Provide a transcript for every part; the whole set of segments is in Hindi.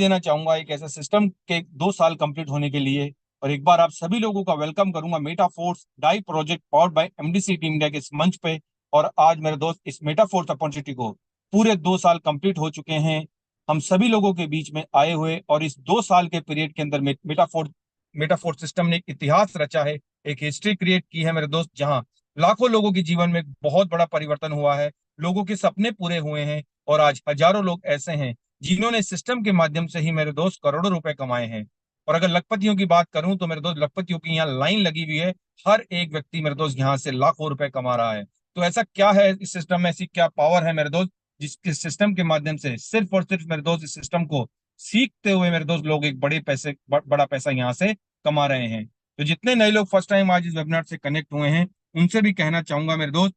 देना चाहूंगा एक ऐसे सिस्टम के 2 साल कंप्लीट होने के लिए। और एक बार आप सभी लोगों का वेलकम करूंगा मेटाफोर्स डाई project powered by MDC team India के इस मंच पे। और आज मेरे दोस्त इस मेटाफोर्स अपॉर्चुनिटी को पूरे 2 साल कंप्लीट हो चुके हैं हम सभी लोगों के बीच में आए हुए। और इस 2 साल के पीरियड के अंदर मेटाफोर्स सिस्टम ने एक इतिहास रचा है, एक हिस्ट्री क्रिएट की है मेरे दोस्त, जहां लाखों लोगों के जीवन में बहुत बड़ा परिवर्तन हुआ है, लोगों के सपने पूरे हुए हैं। और आज हजारों लोग ऐसे हैं जिन्होंने सिस्टम के माध्यम से ही मेरे दोस्त करोड़ों रुपए कमाए हैं। और अगर लखपतियों की बात करूं तो मेरे दोस्त लखपतियों की यहाँ लाइन लगी हुई है, हर एक व्यक्ति मेरे दोस्त यहाँ से लाखों रुपए कमा रहा है। तो ऐसा क्या है इस सिस्टम में, ऐसी क्या पावर है मेरे दोस्त, जिसके सिस्टम के माध्यम से सिर्फ और सिर्फ मेरे दोस्त इस सिस्टम को सीखते हुए मेरे दोस्त लोग एक बड़ा पैसा यहाँ से कमा रहे हैं। तो जितने नए लोग फर्स्ट टाइम आज इस वेबिनार से कनेक्ट हुए हैं उनसे भी कहना चाहूंगा मेरे दोस्त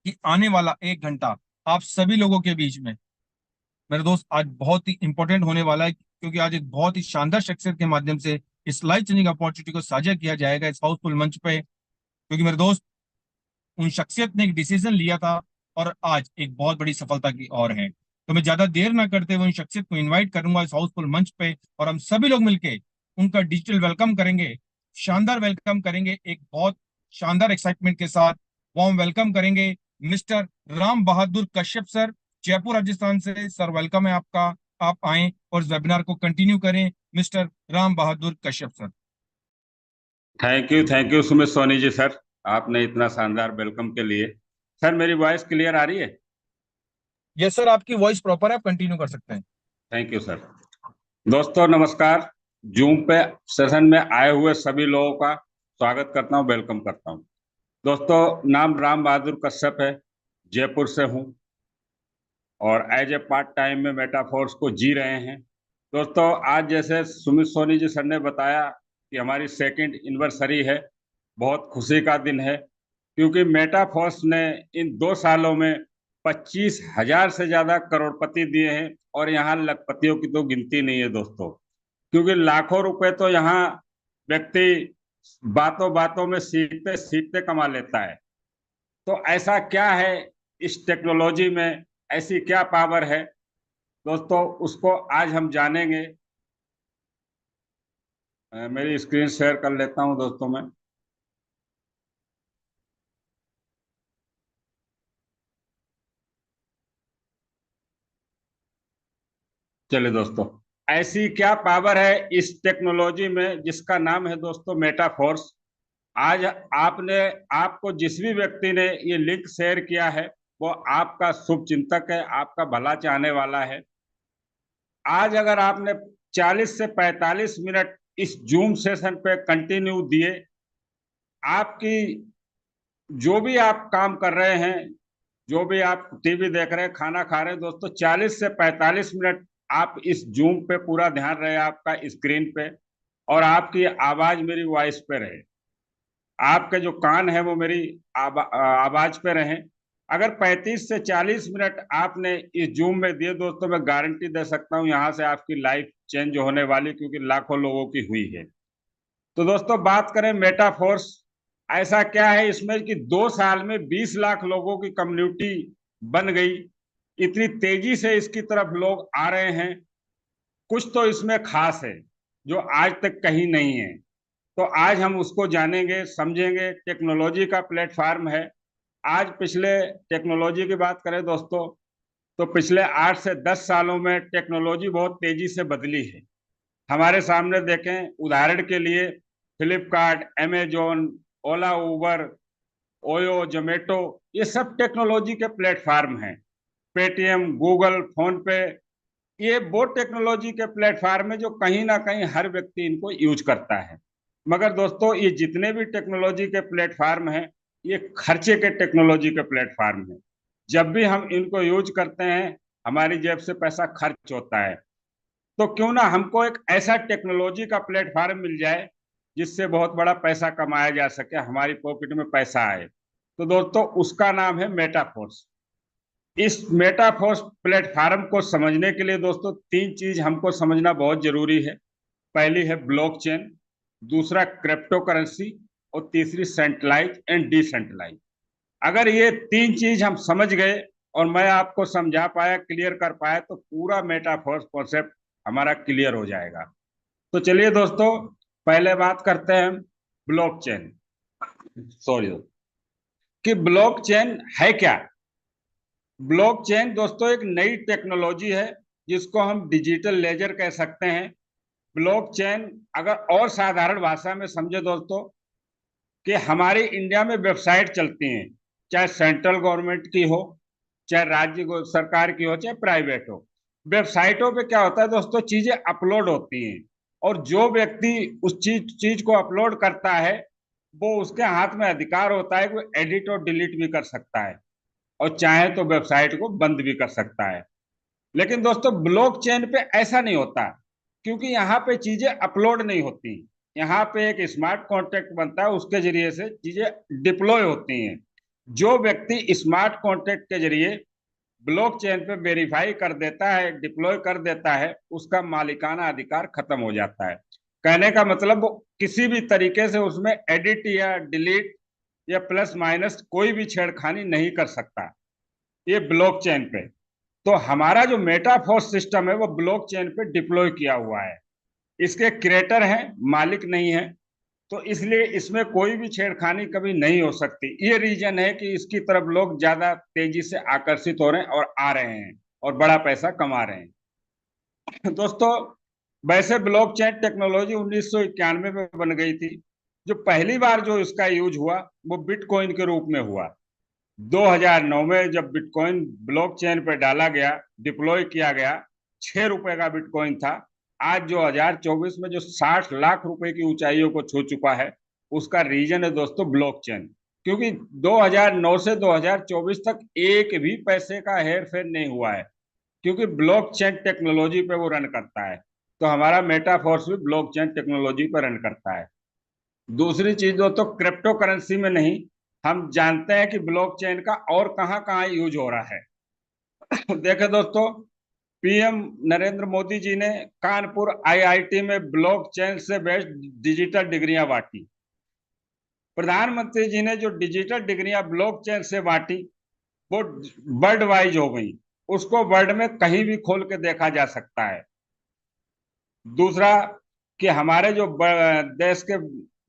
कि आने वाला 1 घंटा आप सभी लोगों के बीच में मेरे दोस्त आज बहुत ही इंपॉर्टेंट होने वाला है, क्योंकि आज एक बहुत ही शानदार शख्सियत के माध्यम से इस लाइफ चेंजिंग अपॉर्चुनिटी को साझा किया जाएगा इस हाउसफुल मंच पे। क्योंकि मेरे दोस्त उन शख्सियत ने एक डिसीजन लिया था और आज एक बहुत बड़ी सफलता की ओर है। तो मैं ज्यादा देर ना करते हुए उन शख्सियत को इनवाइट करूंगा इस हाउसफुल मंच पे, और हम सभी लोग मिलके उनका डिजिटल वेलकम करेंगे, शानदार वेलकम करेंगे, एक बहुत शानदार एक्साइटमेंट के साथ वार्म वेलकम करेंगे मिस्टर राम बहादुर कश्यप सर, जयपुर राजस्थान से। सर वेलकम है आपका, आप आए और इस वेबिनार को कंटिन्यू करें। Mister Ram Bahadur Kashyap sir. Thank you Sumit Soni ji sir, आपने इतना शानदार वेलकम के लिए। सर मेरी वॉइस क्लियर आ रही है? यस सर, आपकी वॉइस प्रॉपर है, आप कंटिन्यू कर सकते हैं। Thank you sir. दोस्तों नमस्कार। जूम पे सेशन में आए हुए सभी लोगों का स्वागत करता हूं, वेलकम करता हूं। दोस्तों नाम राम बहादुर कश्यप है, जयपुर से हूं और एज ए पार्ट टाइम में मेटाफोर्स को जी रहे हैं। दोस्तों आज जैसे सुमित सोनी जी सर ने बताया कि हमारी सेकंड एनिवर्सरी है, बहुत खुशी का दिन है, क्योंकि मेटाफोर्स ने इन 2 सालों में 25,000 से ज्यादा करोड़पति दिए हैं और यहाँ लखपतियों की तो गिनती नहीं है दोस्तों। क्योंकि लाखों रुपए तो यहाँ व्यक्ति बातों बातों में सीखते सीखते कमा लेता है। तो ऐसा क्या है इस टेक्नोलॉजी में, ऐसी क्या पावर है दोस्तों, उसको आज हम जानेंगे। मेरी स्क्रीन शेयर कर लेता हूं दोस्तों मैं। चलिए दोस्तों, ऐसी क्या पावर है इस टेक्नोलॉजी में जिसका नाम है दोस्तों मेटाफोर्स। आज आपने, आपको जिस भी व्यक्ति ने ये लिंक शेयर किया है वो आपका शुभ चिंतक है, आपका भला चाहने वाला है। आज अगर आपने 40 से 45 मिनट इस जूम सेशन पे कंटिन्यू दिए, आपकी जो भी आप काम कर रहे हैं, जो भी आप टीवी देख रहे हैं, खाना खा रहे हैं दोस्तों, 40 से 45 मिनट आप इस जूम पे पूरा ध्यान रहे आपका स्क्रीन पे, और आपकी आवाज मेरी वॉइस पे रहे, आपके जो कान है वो मेरी आवाज पे रहे। अगर 35 से 40 मिनट आपने इस जूम में दिए दोस्तों, मैं गारंटी दे सकता हूं यहाँ से आपकी लाइफ चेंज होने वाली, क्योंकि लाखों लोगों की हुई है। तो दोस्तों बात करें मेटाफोर्स, ऐसा क्या है इसमें कि 2 साल में 20 लाख लोगों की कम्युनिटी बन गई। इतनी तेजी से इसकी तरफ लोग आ रहे हैं। कुछ तो इसमें खास है जो आज तक कहीं नहीं है, तो आज हम उसको जानेंगे समझेंगे। टेक्नोलॉजी का प्लेटफॉर्म है। आज पिछले टेक्नोलॉजी की बात करें दोस्तों, तो पिछले 8 से 10 सालों में टेक्नोलॉजी बहुत तेजी से बदली है। हमारे सामने देखें, उदाहरण के लिए फ्लिपकार्ट, अमेजोन, ओला, उबर, ओयो, जोमेटो, ये सब टेक्नोलॉजी के प्लेटफॉर्म हैं। पेटीएम, गूगल, फोन पे, ये वो टेक्नोलॉजी के प्लेटफॉर्म है जो कहीं ना कहीं हर व्यक्ति इनको यूज करता है। मगर दोस्तों ये जितने भी टेक्नोलॉजी के प्लेटफॉर्म हैं, ये खर्चे के टेक्नोलॉजी के प्लेटफॉर्म हैं। जब भी हम इनको यूज करते हैं हमारी जेब से पैसा खर्च होता है। तो क्यों ना हमको एक ऐसा टेक्नोलॉजी का प्लेटफॉर्म मिल जाए जिससे बहुत बड़ा पैसा कमाया जा सके, हमारी पॉकेट में पैसा आए। तो दोस्तों उसका नाम है मेटाफोर्स। इस मेटाफोर्स प्लेटफॉर्म को समझने के लिए दोस्तों 3 चीज हमको समझना बहुत जरूरी है। पहली है ब्लॉकचेन, दूसरा क्रिप्टो करेंसी, और तीसरी सेंट्रलाइज एंड डिसेंट्रलाइज। अगर ये 3 चीज हम समझ गए और मैं आपको समझा पाया, क्लियर कर पाया, तो पूरा मेटाफोर्स कॉन्सेप्ट हमारा क्लियर हो जाएगा। तो चलिए दोस्तों, पहले बात करते हैं ब्लॉकचेन, सॉरी, कि ब्लॉकचेन है क्या। ब्लॉकचेन दोस्तों एक नई टेक्नोलॉजी है जिसको हम डिजिटल लेजर कह सकते हैं। ब्लॉकचेन अगर और साधारण भाषा में समझे दोस्तों, कि हमारी इंडिया में वेबसाइट चलती हैं, चाहे सेंट्रल गवर्नमेंट की हो, चाहे सरकार की हो, चाहे प्राइवेट हो। वेबसाइटों पे क्या होता है दोस्तों, चीजें अपलोड होती हैं, और जो व्यक्ति उस चीज को अपलोड करता है, वो उसके हाथ में अधिकार होता है कि वो एडिट और डिलीट भी कर सकता है, और चाहे तो वेबसाइट को बंद भी कर सकता है। लेकिन दोस्तों ब्लॉकचेन पे ऐसा नहीं होता, क्योंकि यहाँ पे चीजें अपलोड नहीं होती। यहाँ पे एक स्मार्ट कॉन्ट्रैक्ट बनता है, उसके जरिए से चीजें डिप्लॉय होती हैं। जो व्यक्ति स्मार्ट कॉन्ट्रैक्ट के जरिए ब्लॉकचेन पे वेरीफाई कर देता है, डिप्लॉय कर देता है, उसका मालिकाना अधिकार खत्म हो जाता है। कहने का मतलब वो किसी भी तरीके से उसमें एडिट या डिलीट या प्लस माइनस कोई भी छेड़खानी नहीं कर सकता, ये ब्लॉकचेन पे। तो हमारा जो मेटाफोर्स सिस्टम है वो ब्लॉकचेन पे डिप्लॉय किया हुआ है। इसके क्रिएटर हैं, मालिक नहीं है, तो इसलिए इसमें कोई भी छेड़खानी कभी नहीं हो सकती। ये रीजन है कि इसकी तरफ लोग ज्यादा तेजी से आकर्षित हो रहे हैं और आ रहे हैं और बड़ा पैसा कमा रहे हैं। दोस्तों, वैसे ब्लॉकचेन टेक्नोलॉजी 1991 में बन गई थी। जो पहली बार जो इसका यूज हुआ वो बिटकॉइन के रूप में हुआ। 2009 में जब बिटकॉइन ब्लॉकचेन पर डाला गया, डिप्लॉय किया गया, 6 रुपए का बिटकॉइन था। आज जो 2024 में जो 60 लाख रुपए की ऊंचाइयों को छू चुका है, उसका रीजन है दोस्तों ब्लॉकचेन। क्योंकि 2009 से 2024 तक एक भी पैसे का हेर फेर नहीं हुआ है, क्योंकि ब्लॉकचेन टेक्नोलॉजी पे वो रन करता है। तो हमारा मेटाफोर्स भी ब्लॉकचेन टेक्नोलॉजी पर रन करता है। दूसरी चीज दोस्तों, क्रिप्टो करेंसी में नहीं, हम जानते हैं कि ब्लॉकचेन का और कहां कहां यूज हो रहा है। देखें दोस्तों, पीएम नरेंद्र मोदी जी ने कानपुर आईआईटी में ब्लॉकचेन से बेस्ड डिजिटल डिग्रियां बांटी। प्रधानमंत्री जी ने जो डिजिटल डिग्रियां ब्लॉकचेन से बांटी, वो वर्ल्ड वाइज हो गई, उसको वर्ल्ड में कहीं भी खोल के देखा जा सकता है। दूसरा, कि हमारे जो देश के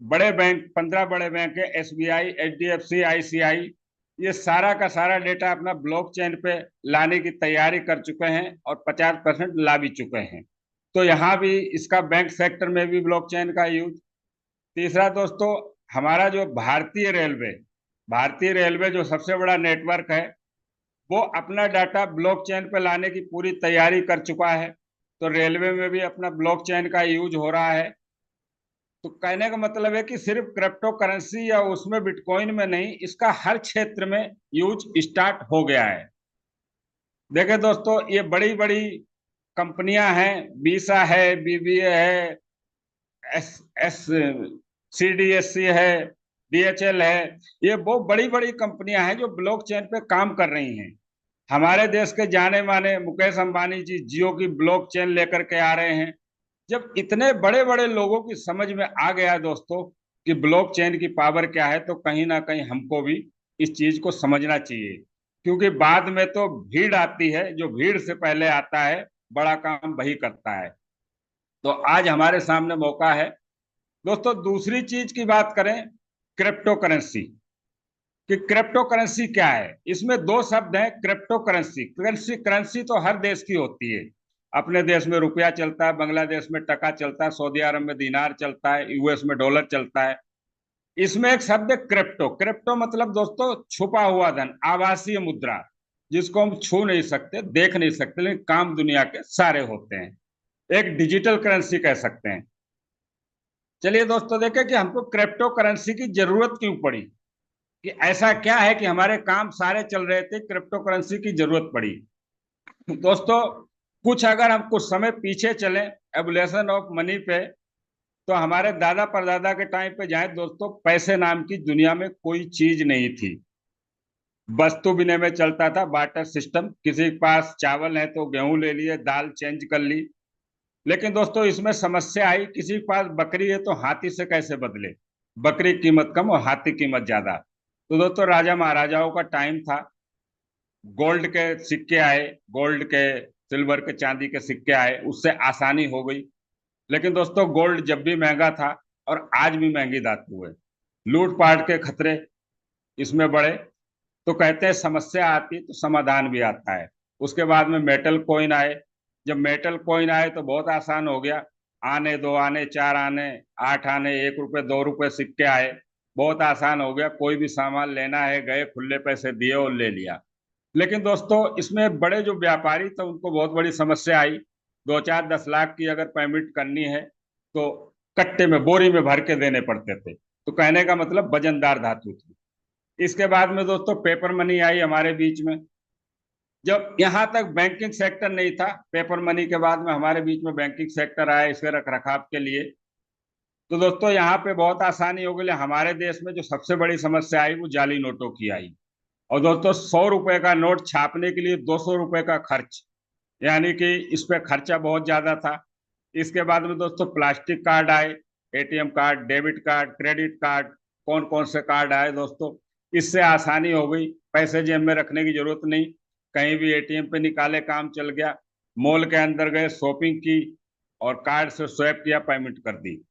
बड़े बैंक, 15 बड़े बैंक है, एसबीआई, एचडीएफसी, आईसीआई, ये सारा का सारा डेटा अपना ब्लॉकचेन पे लाने की तैयारी कर चुके हैं और 50% ला भी चुके हैं। तो यहाँ भी इसका बैंक सेक्टर में भी ब्लॉकचेन का यूज। तीसरा दोस्तों, हमारा जो भारतीय रेलवे जो सबसे बड़ा नेटवर्क है, वो अपना डाटा ब्लॉकचेन पे लाने की पूरी तैयारी कर चुका है। तो रेलवे में भी अपना ब्लॉकचेन का यूज हो रहा है। तो कहने का मतलब है कि सिर्फ क्रिप्टो करेंसी या उसमें बिटकॉइन में नहीं, इसका हर क्षेत्र में यूज स्टार्ट हो गया है। देखें दोस्तों, ये बड़ी बड़ी कंपनियां हैं, वीसा है, बीबीए है, एस एस सीडीएससी है, डीएचएल है। ये बहुत बड़ी बड़ी कंपनियां हैं जो ब्लॉकचेन पे काम कर रही हैं। हमारे देश के जाने माने मुकेश अंबानी जी जियो की ब्लॉकचेन लेकर के आ रहे हैं। जब इतने बड़े बड़े लोगों की समझ में आ गया दोस्तों कि ब्लॉकचेन की पावर क्या है, तो कहीं ना कहीं हमको भी इस चीज को समझना चाहिए। क्योंकि बाद में तो भीड़ आती है, जो भीड़ से पहले आता है बड़ा काम वही करता है। तो आज हमारे सामने मौका है दोस्तों। दूसरी चीज की बात करें, क्रिप्टो करेंसी, कि क्रिप्टो करेंसी क्या है। इसमें दो शब्द हैं, क्रिप्टो करेंसी। करेंसी करेंसी तो हर देश की होती है। अपने देश में रुपया चलता है, बांग्लादेश में टका चलता है, सऊदी अरब में दिनार चलता है, यूएस में डॉलर चलता है। इसमें एक शब्द है क्रिप्टो। क्रिप्टो मतलब दोस्तों छुपा हुआ धन, आभासीय मुद्रा, जिसको हम छू नहीं सकते, देख नहीं सकते, लेकिन काम दुनिया के सारे होते हैं। एक डिजिटल करेंसी कह सकते हैं। चलिए दोस्तों, देखें कि हमको क्रिप्टो करेंसी की जरूरत क्यों पड़ी, कि ऐसा क्या है कि हमारे काम सारे चल रहे थे, क्रिप्टो करेंसी की जरूरत पड़ी। दोस्तों, कुछ अगर हम कुछ समय पीछे चलें एवोल्यूशन ऑफ मनी पे, तो हमारे दादा परदादा के टाइम पे जाएं दोस्तों, पैसे नाम की दुनिया में कोई चीज नहीं थी। वस्तु विनिमय चलता था, बार्टर सिस्टम। किसी के पास चावल है तो गेहूं ले लिए, दाल चेंज कर ली। लेकिन दोस्तों इसमें समस्या आई, किसी के पास बकरी है तो हाथी से कैसे बदले, बकरी की कीमत कम और हाथी की कीमत ज्यादा। तो दोस्तों राजा महाराजाओं का टाइम था, गोल्ड के सिक्के आए, गोल्ड के सिल्वर के चांदी के सिक्के आए, उससे आसानी हो गई। लेकिन दोस्तों गोल्ड जब भी महंगा था और आज भी महंगी धातु है। लूटपाट के खतरे इसमें बढ़े, तो कहते हैं समस्या आती तो समाधान भी आता है। उसके बाद में मेटल कॉइन आए। जब मेटल कॉइन आए तो बहुत आसान हो गया। आने, 2 आने, 4 आने, 8 आने, 1 रुपए 2 रुपए सिक्के आए। बहुत आसान हो गया, कोई भी सामान लेना है, गए खुले पैसे दिए और ले लिया। लेकिन दोस्तों इसमें बड़े जो व्यापारी थे उनको बहुत बड़ी समस्या आई। 2, 4, 10 लाख की अगर पेमेंट करनी है तो कट्टे में, बोरी में भर के देने पड़ते थे। तो कहने का मतलब वजनदार धातु थी। इसके बाद में दोस्तों पेपर मनी आई हमारे बीच में। जब यहाँ तक बैंकिंग सेक्टर नहीं था, पेपर मनी के बाद में हमारे बीच में बैंकिंग सेक्टर आया इसके रख रखाव के लिए। तो दोस्तों यहाँ पे बहुत आसानी हो गई। हमारे देश में जो सबसे बड़ी समस्या आई वो जाली नोटों की आई। और दोस्तों 100 रुपए का नोट छापने के लिए 200 रुपए का खर्च, यानी कि इस पे खर्चा बहुत ज्यादा था। इसके बाद में दोस्तों प्लास्टिक कार्ड आए, ATM card, debit card, credit card, कौन कौन से कार्ड आए दोस्तों। इससे आसानी हो गई, पैसे जेब में रखने की जरूरत नहीं, कहीं भी एटीएम पे निकाले काम चल गया। मॉल के अंदर गए, शॉपिंग की और कार्ड से स्वैप किया, पेमेंट कर दी।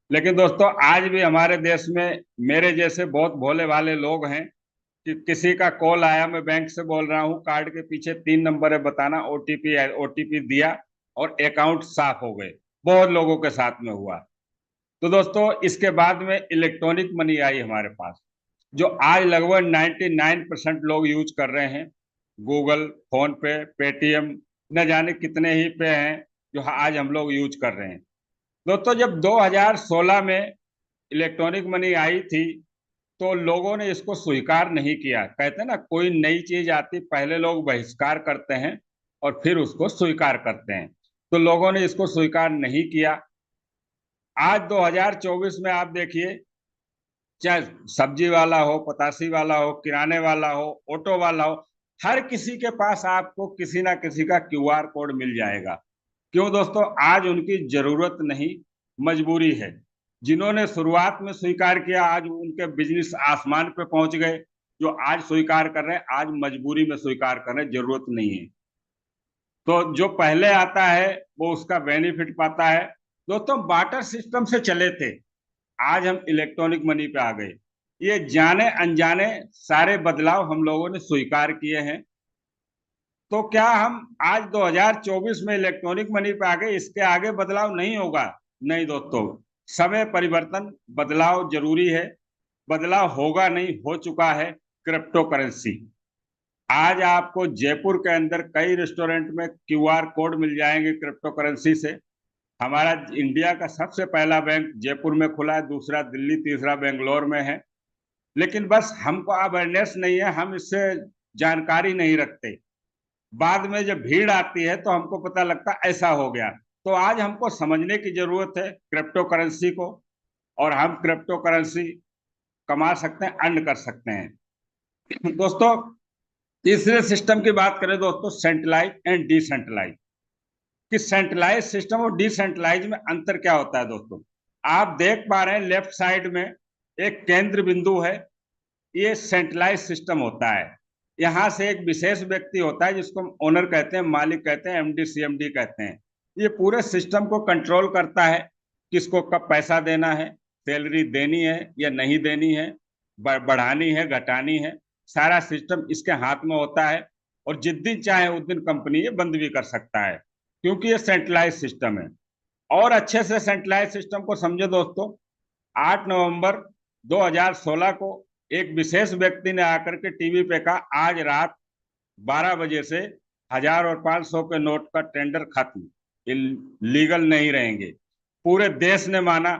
लेकिन दोस्तों आज भी हमारे देश में मेरे जैसे बहुत भोले भाले लोग हैं कि किसी का कॉल आया, मैं बैंक से बोल रहा हूँ, कार्ड के पीछे 3 नंबर है, बताना, ओटीपी है, ओटीपी दिया और अकाउंट साफ हो गए। बहुत लोगों के साथ में हुआ। तो दोस्तों इसके बाद में इलेक्ट्रॉनिक मनी आई हमारे पास, जो आज लगभग 99% लोग यूज कर रहे हैं। गूगल, फोन पे, पेटीएम, न जाने कितने ही पे हैं जो आज हम लोग यूज कर रहे हैं। दोस्तों जब 2016 में इलेक्ट्रॉनिक मनी आई थी तो लोगों ने इसको स्वीकार नहीं किया। कहते हैं ना, कोई नई चीज आती पहले लोग बहिष्कार करते हैं और फिर उसको स्वीकार करते हैं। तो लोगों ने इसको स्वीकार नहीं किया। आज 2024 में आप देखिए, चाहे सब्जी वाला हो, पतासी वाला हो, किराने वाला हो, ऑटो वाला हो, हर किसी के पास आपको किसी ना किसी का क्यूआर कोड मिल जाएगा। क्यों दोस्तों? आज उनकी जरूरत नहीं, मजबूरी है। जिन्होंने शुरुआत में स्वीकार किया आज उनके बिजनेस आसमान पे पहुंच गए। जो आज स्वीकार कर रहे हैं आज मजबूरी में स्वीकार कर रहे हैं, जरूरत नहीं है। तो जो पहले आता है वो उसका बेनिफिट पाता है। दोस्तों बाटर सिस्टम से चले थे, आज हम इलेक्ट्रॉनिक मनी पे आ गए। ये जाने अनजाने सारे बदलाव हम लोगों ने स्वीकार किए हैं। तो क्या हम आज 2024 में इलेक्ट्रॉनिक मनी पे आ गए, इसके आगे बदलाव नहीं होगा? नहीं दोस्तों, समय परिवर्तन, बदलाव जरूरी है। बदलाव होगा नहीं, हो चुका है। क्रिप्टो करेंसी, आज आपको जयपुर के अंदर कई रेस्टोरेंट में क्यूआर कोड मिल जाएंगे क्रिप्टो करेंसी से। हमारा इंडिया का सबसे पहला बैंक जयपुर में खुला है, दूसरा दिल्ली, तीसरा बेंगलोर में है। लेकिन बस हमको अवेयरनेस नहीं है, हम इससे जानकारी नहीं रखते। बाद में जब भीड़ आती है तो हमको पता लगता ऐसा हो गया। तो आज हमको समझने की जरूरत है क्रिप्टो करेंसी को, और हम क्रिप्टो करेंसी कमा सकते हैं, अर्न कर सकते हैं। दोस्तों तीसरे सिस्टम की बात करें दोस्तों, सेंट्रलाइज एंड डिसेंट्रलाइज। कि सेंट्रलाइज सिस्टम और डिसेंट्रलाइज में अंतर क्या होता है दोस्तों? आप देख पा रहे हैं लेफ्ट साइड में एक केंद्र बिंदु है, ये सेंट्रलाइज सिस्टम होता है। यहाँ से एक विशेष व्यक्ति होता है जिसको ओनर कहते हैं, मालिक कहते हैं, एमडी सीएमडी कहते हैं। ये पूरे सिस्टम को कंट्रोल करता है, किसको कब पैसा देना है, सैलरी देनी है या नहीं देनी है, बढ़ानी है, घटानी है, सारा सिस्टम इसके हाथ में होता है। और जिस दिन चाहे उस दिन कंपनी ये बंद भी कर सकता है, क्योंकि ये सेंट्रलाइज सिस्टम है। और अच्छे से सेंट्रलाइज सिस्टम को समझे दोस्तों, 8 नवंबर 2016 को एक विशेष व्यक्ति ने आकर के टीवी पे कहा, आज रात 12 बजे से 1000 और 500 के नोट का टेंडर खत्म, लीगल नहीं रहेंगे। पूरे देश ने माना,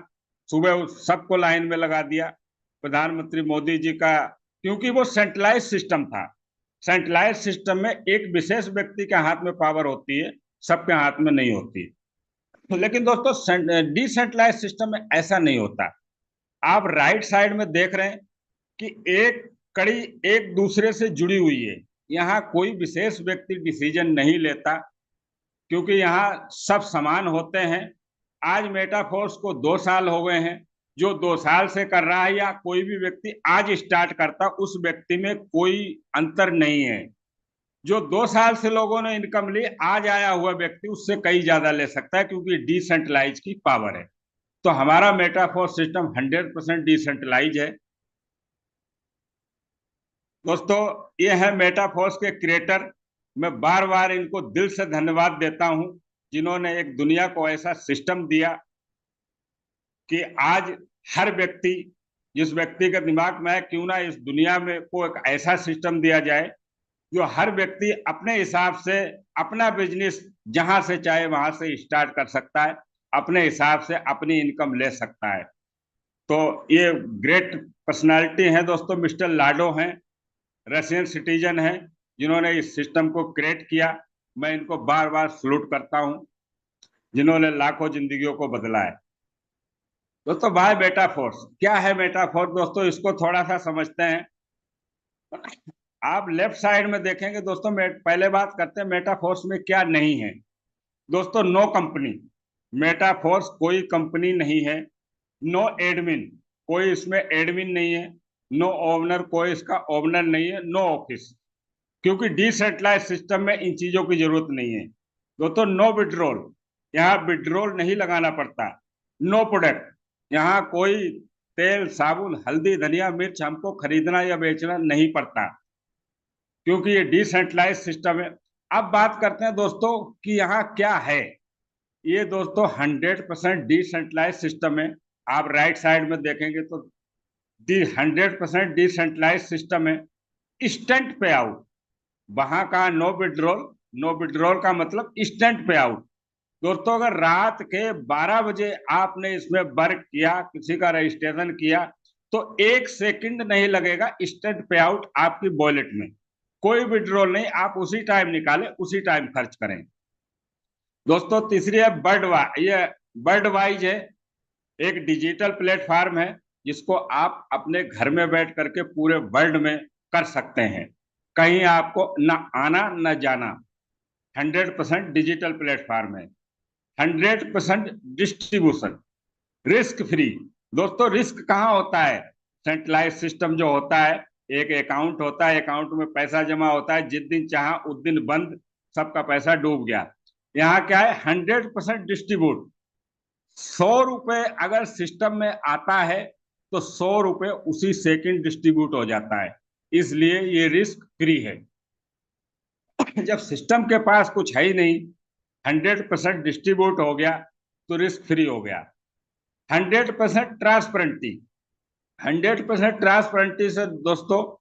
सुबह सबको लाइन में लगा दिया। प्रधानमंत्री मोदी जी का, क्योंकि वो सेंट्रलाइज सिस्टम था। सेंट्रलाइज सिस्टम में एक विशेष व्यक्ति के हाथ में पावर होती है, सबके हाथ में नहीं होती। लेकिन दोस्तों डिसेंट्रलाइज सिस्टम में ऐसा नहीं होता। आप राइट साइड में देख रहे हैं कि एक कड़ी एक दूसरे से जुड़ी हुई है। यहाँ कोई विशेष व्यक्ति डिसीजन नहीं लेता, क्योंकि यहाँ सब समान होते हैं। आज मेटाफोर्स को 2 साल हो गए हैं। जो 2 साल से कर रहा है या कोई भी व्यक्ति आज स्टार्ट करता, उस व्यक्ति में कोई अंतर नहीं है। जो 2 साल से लोगों ने इनकम ली, आज आया हुआ व्यक्ति उससे कई ज्यादा ले सकता है, क्योंकि डिसेंट्रलाइज की पावर है। तो हमारा मेटाफोर्स सिस्टम 100% डिसेंट्रलाइज है। दोस्तों, ये है मेटाफोर्स के क्रिएटर। मैं बार बार इनको दिल से धन्यवाद देता हूं, जिन्होंने एक दुनिया को ऐसा सिस्टम दिया कि आज हर व्यक्ति, जिस व्यक्ति के दिमाग में है, क्यों ना इस दुनिया में को एक ऐसा सिस्टम दिया जाए जो हर व्यक्ति अपने हिसाब से अपना बिजनेस जहां से चाहे वहां से स्टार्ट कर सकता है, अपने हिसाब से अपनी इनकम ले सकता है। तो ये ग्रेट पर्सनालिटी है दोस्तों, मिस्टर लाडो हैं, रशियन सिटीजन हैं, जिन्होंने इस सिस्टम को क्रिएट किया। मैं इनको बार बार सलूट करता हूं, जिन्होंने लाखों जिंदगियों को बदला है। दोस्तों, भाई मेटाफोर्स क्या है? मेटाफोर्स दोस्तों, इसको थोड़ा सा समझते हैं। आप लेफ्ट साइड में देखेंगे दोस्तों, पहले बात करते हैं मेटाफोर्स में क्या नहीं है। दोस्तों, नो कंपनी, मेटाफोर्स कोई कंपनी नहीं है। नो एडमिन, कोई इसमें एडमिन नहीं है। नो ओनर, कोई इसका ओनर नहीं है। नो ऑफिस, क्योंकि डिसेंट्रलाइज सिस्टम में इन चीजों की जरूरत नहीं है। दोस्तों, नो विड्रॉल, यहाँ विड्रॉल नहीं लगाना पड़ता। नो प्रोडक्ट, यहाँ कोई तेल, साबुन, हल्दी, धनिया, मिर्च हमको खरीदना या बेचना नहीं पड़ता, क्योंकि ये डिसेंट्रलाइज सिस्टम है। अब बात करते हैं दोस्तों कि यहाँ क्या है। ये दोस्तों 100% डिसेंट्रलाइज सिस्टम है। आप राइट साइड में देखेंगे तो 100% डिसेंट्रलाइज सिस्टम है। इंस्टेंट पे आउट, वहां का नो विड्रॉल, नो विड्रॉल का मतलब इंस्टेंट पे आउट। दोस्तों, अगर रात के 12 बजे आपने इसमें वर्क किया, किसी का रजिस्ट्रेशन किया, तो 1 सेकंड नहीं लगेगा इंस्टेंट पे आउट आपकी वॉलेट में। कोई विड्रॉल नहीं, आप उसी टाइम निकालें, उसी टाइम खर्च करें। दोस्तों, तीसरी है ये बर्ड वाइज है, एक डिजिटल प्लेटफॉर्म है, जिसको आप अपने घर में बैठ करके पूरे वर्ल्ड में कर सकते हैं, कहीं आपको न आना न जाना। 100% डिजिटल प्लेटफॉर्म है। 100% डिस्ट्रीब्यूशन, रिस्क फ्री। दोस्तों, रिस्क कहाँ होता है? सेंट्रलाइज सिस्टम जो होता है, एक अकाउंट होता है, अकाउंट में पैसा जमा होता है, जिस दिन चाहा उस दिन बंद, सबका पैसा डूब गया। यहाँ क्या है? 100% डिस्ट्रीब्यूट। 100 रुपए अगर सिस्टम में आता है तो 100 रुपए उसी सेकंड डिस्ट्रीब्यूट हो जाता है, इसलिए ये रिस्क फ्री है। जब सिस्टम के पास कुछ है ही नहीं, 100% डिस्ट्रीब्यूट हो गया, तो रिस्क फ्री हो गया। 100% ट्रांसपेरेंटी, 100% ट्रांसपेरेंटी से दोस्तों,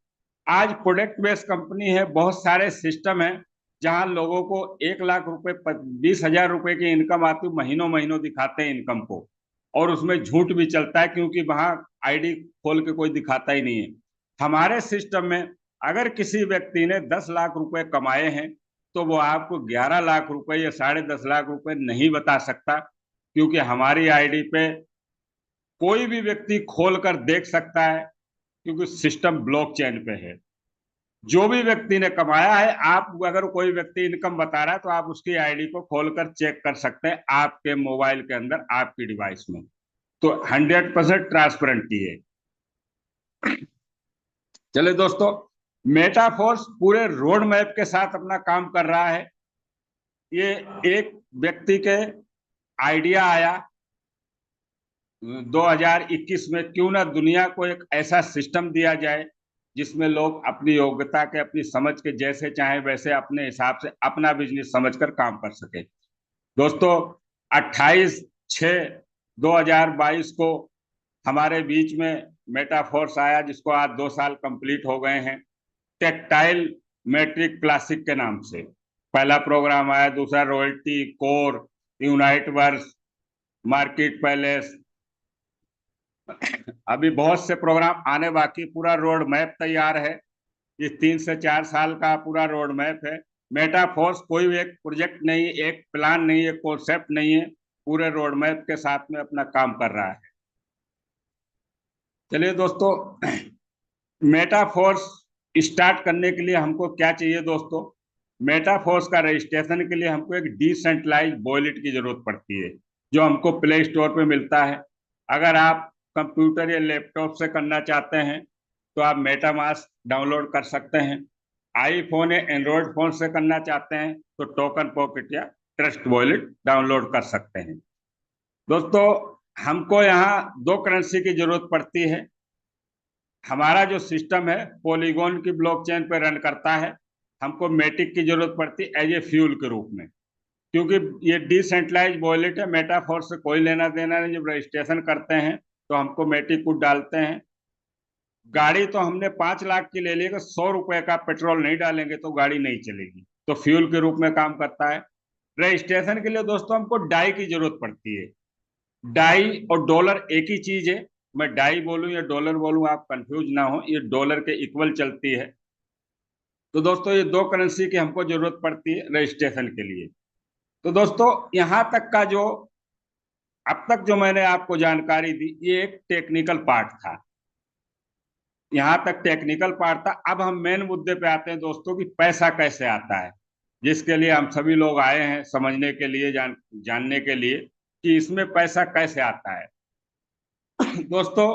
आज प्रोडक्ट बेस्ड कंपनी है, बहुत सारे सिस्टम है जहां लोगों को 1 लाख रुपए, 20,000 रुपए की इनकम आती, महीनों महीनों दिखाते हैं इनकम को, और उसमें झूठ भी चलता है, क्योंकि वहां आईडी खोल के कोई दिखाता ही नहीं है। हमारे सिस्टम में अगर किसी व्यक्ति ने 10 लाख रुपए कमाए हैं, तो वो आपको 11 लाख रुपए या 10.5 लाख रुपए नहीं बता सकता, क्योंकि हमारी आईडी पे कोई भी व्यक्ति खोल कर देख सकता है, क्योंकि सिस्टम ब्लॉकचेन पे है। जो भी व्यक्ति ने कमाया है, आप अगर कोई व्यक्ति इनकम बता रहा है, तो आप उसकी आईडी को खोलकर चेक कर सकते हैं आपके मोबाइल के अंदर, आपकी डिवाइस में। तो 100% ट्रांसपेरेंटी है। चले दोस्तों, मेटाफोर्स पूरे रोड मैप के साथ अपना काम कर रहा है। ये एक व्यक्ति के आइडिया आया 2021 में, क्यों ना दुनिया को एक ऐसा सिस्टम दिया जाए जिसमें लोग अपनी योग्यता के, अपनी समझ के, जैसे चाहे वैसे अपने हिसाब से अपना बिजनेस समझकर काम कर सके। दोस्तों, 28/6/2022 को हमारे बीच में मेटाफोर्स आया, जिसको आज 2 साल कंप्लीट हो गए हैं, टेक्टाइल मैट्रिक क्लासिक के नाम से। पहला प्रोग्राम आया, दूसरा royalty, core, unite verse, marketplace, अभी बहुत से प्रोग्राम आने बाकी। पूरा रोड मैप तैयार है, ये 3 से 4 साल का पूरा रोड मैप है। मेटाफोर्स कोई एक प्रोजेक्ट नहीं, एक प्लान नहीं, एक कॉन्सेप्ट नहीं है, पूरे रोड मैप के साथ में अपना काम कर रहा है। चलिए दोस्तों, मेटाफोर्स स्टार्ट करने के लिए हमको क्या चाहिए दोस्तों? मेटाफोर्स का रजिस्ट्रेशन के लिए हमको एक डिसेंट्रलाइज वॉलेट की जरूरत पड़ती है, जो हमको प्ले स्टोर पे मिलता है। अगर आप कंप्यूटर या लैपटॉप से करना चाहते हैं, तो आप मेटामास्क डाउनलोड कर सकते हैं। आईफोन या एंड्रॉयड फोन से करना चाहते हैं तो टोकन पॉकेट या ट्रस्ट वॉलेट डाउनलोड कर सकते हैं। दोस्तों, हमको यहाँ दो करेंसी की जरूरत पड़ती है। हमारा जो सिस्टम है पॉलीगॉन की ब्लॉकचेन पर रन करता है। हमको मेटिक की जरूरत पड़ती है एज ए फ्यूल के रूप में, क्योंकि ये डिसेंट्रलाइज वॉलेट है, मेटाफोर से कोई लेना देना नहीं। जब रजिस्ट्रेशन करते हैं तो हमको मेटिक कोड डालते हैं। गाड़ी तो हमने 5 लाख की ले ली, अगर 100 रुपए का पेट्रोल नहीं डालेंगे तो गाड़ी नहीं चलेगी, तो फ्यूल के रूप में काम करता है। रजिस्ट्रेशन के लिए दोस्तों हमको डाई की जरूरत पड़ती है। डाई और डॉलर एक ही चीज है। मैं डाई बोलूं या डॉलर बोलूं आप कंफ्यूज ना हो, ये डॉलर के इक्वल चलती है। तो दोस्तों ये दो करेंसी की हमको जरूरत पड़ती है रजिस्ट्रेशन के लिए। तो दोस्तों यहां तक का जो अब तक जो मैंने आपको जानकारी दी ये एक टेक्निकल पार्ट था। यहां तक टेक्निकल पार्ट था। अब हम मेन मुद्दे पे आते हैं दोस्तों कि पैसा कैसे आता है, जिसके लिए हम सभी लोग आए हैं समझने के लिए, जानने के लिए कि इसमें पैसा कैसे आता है। दोस्तों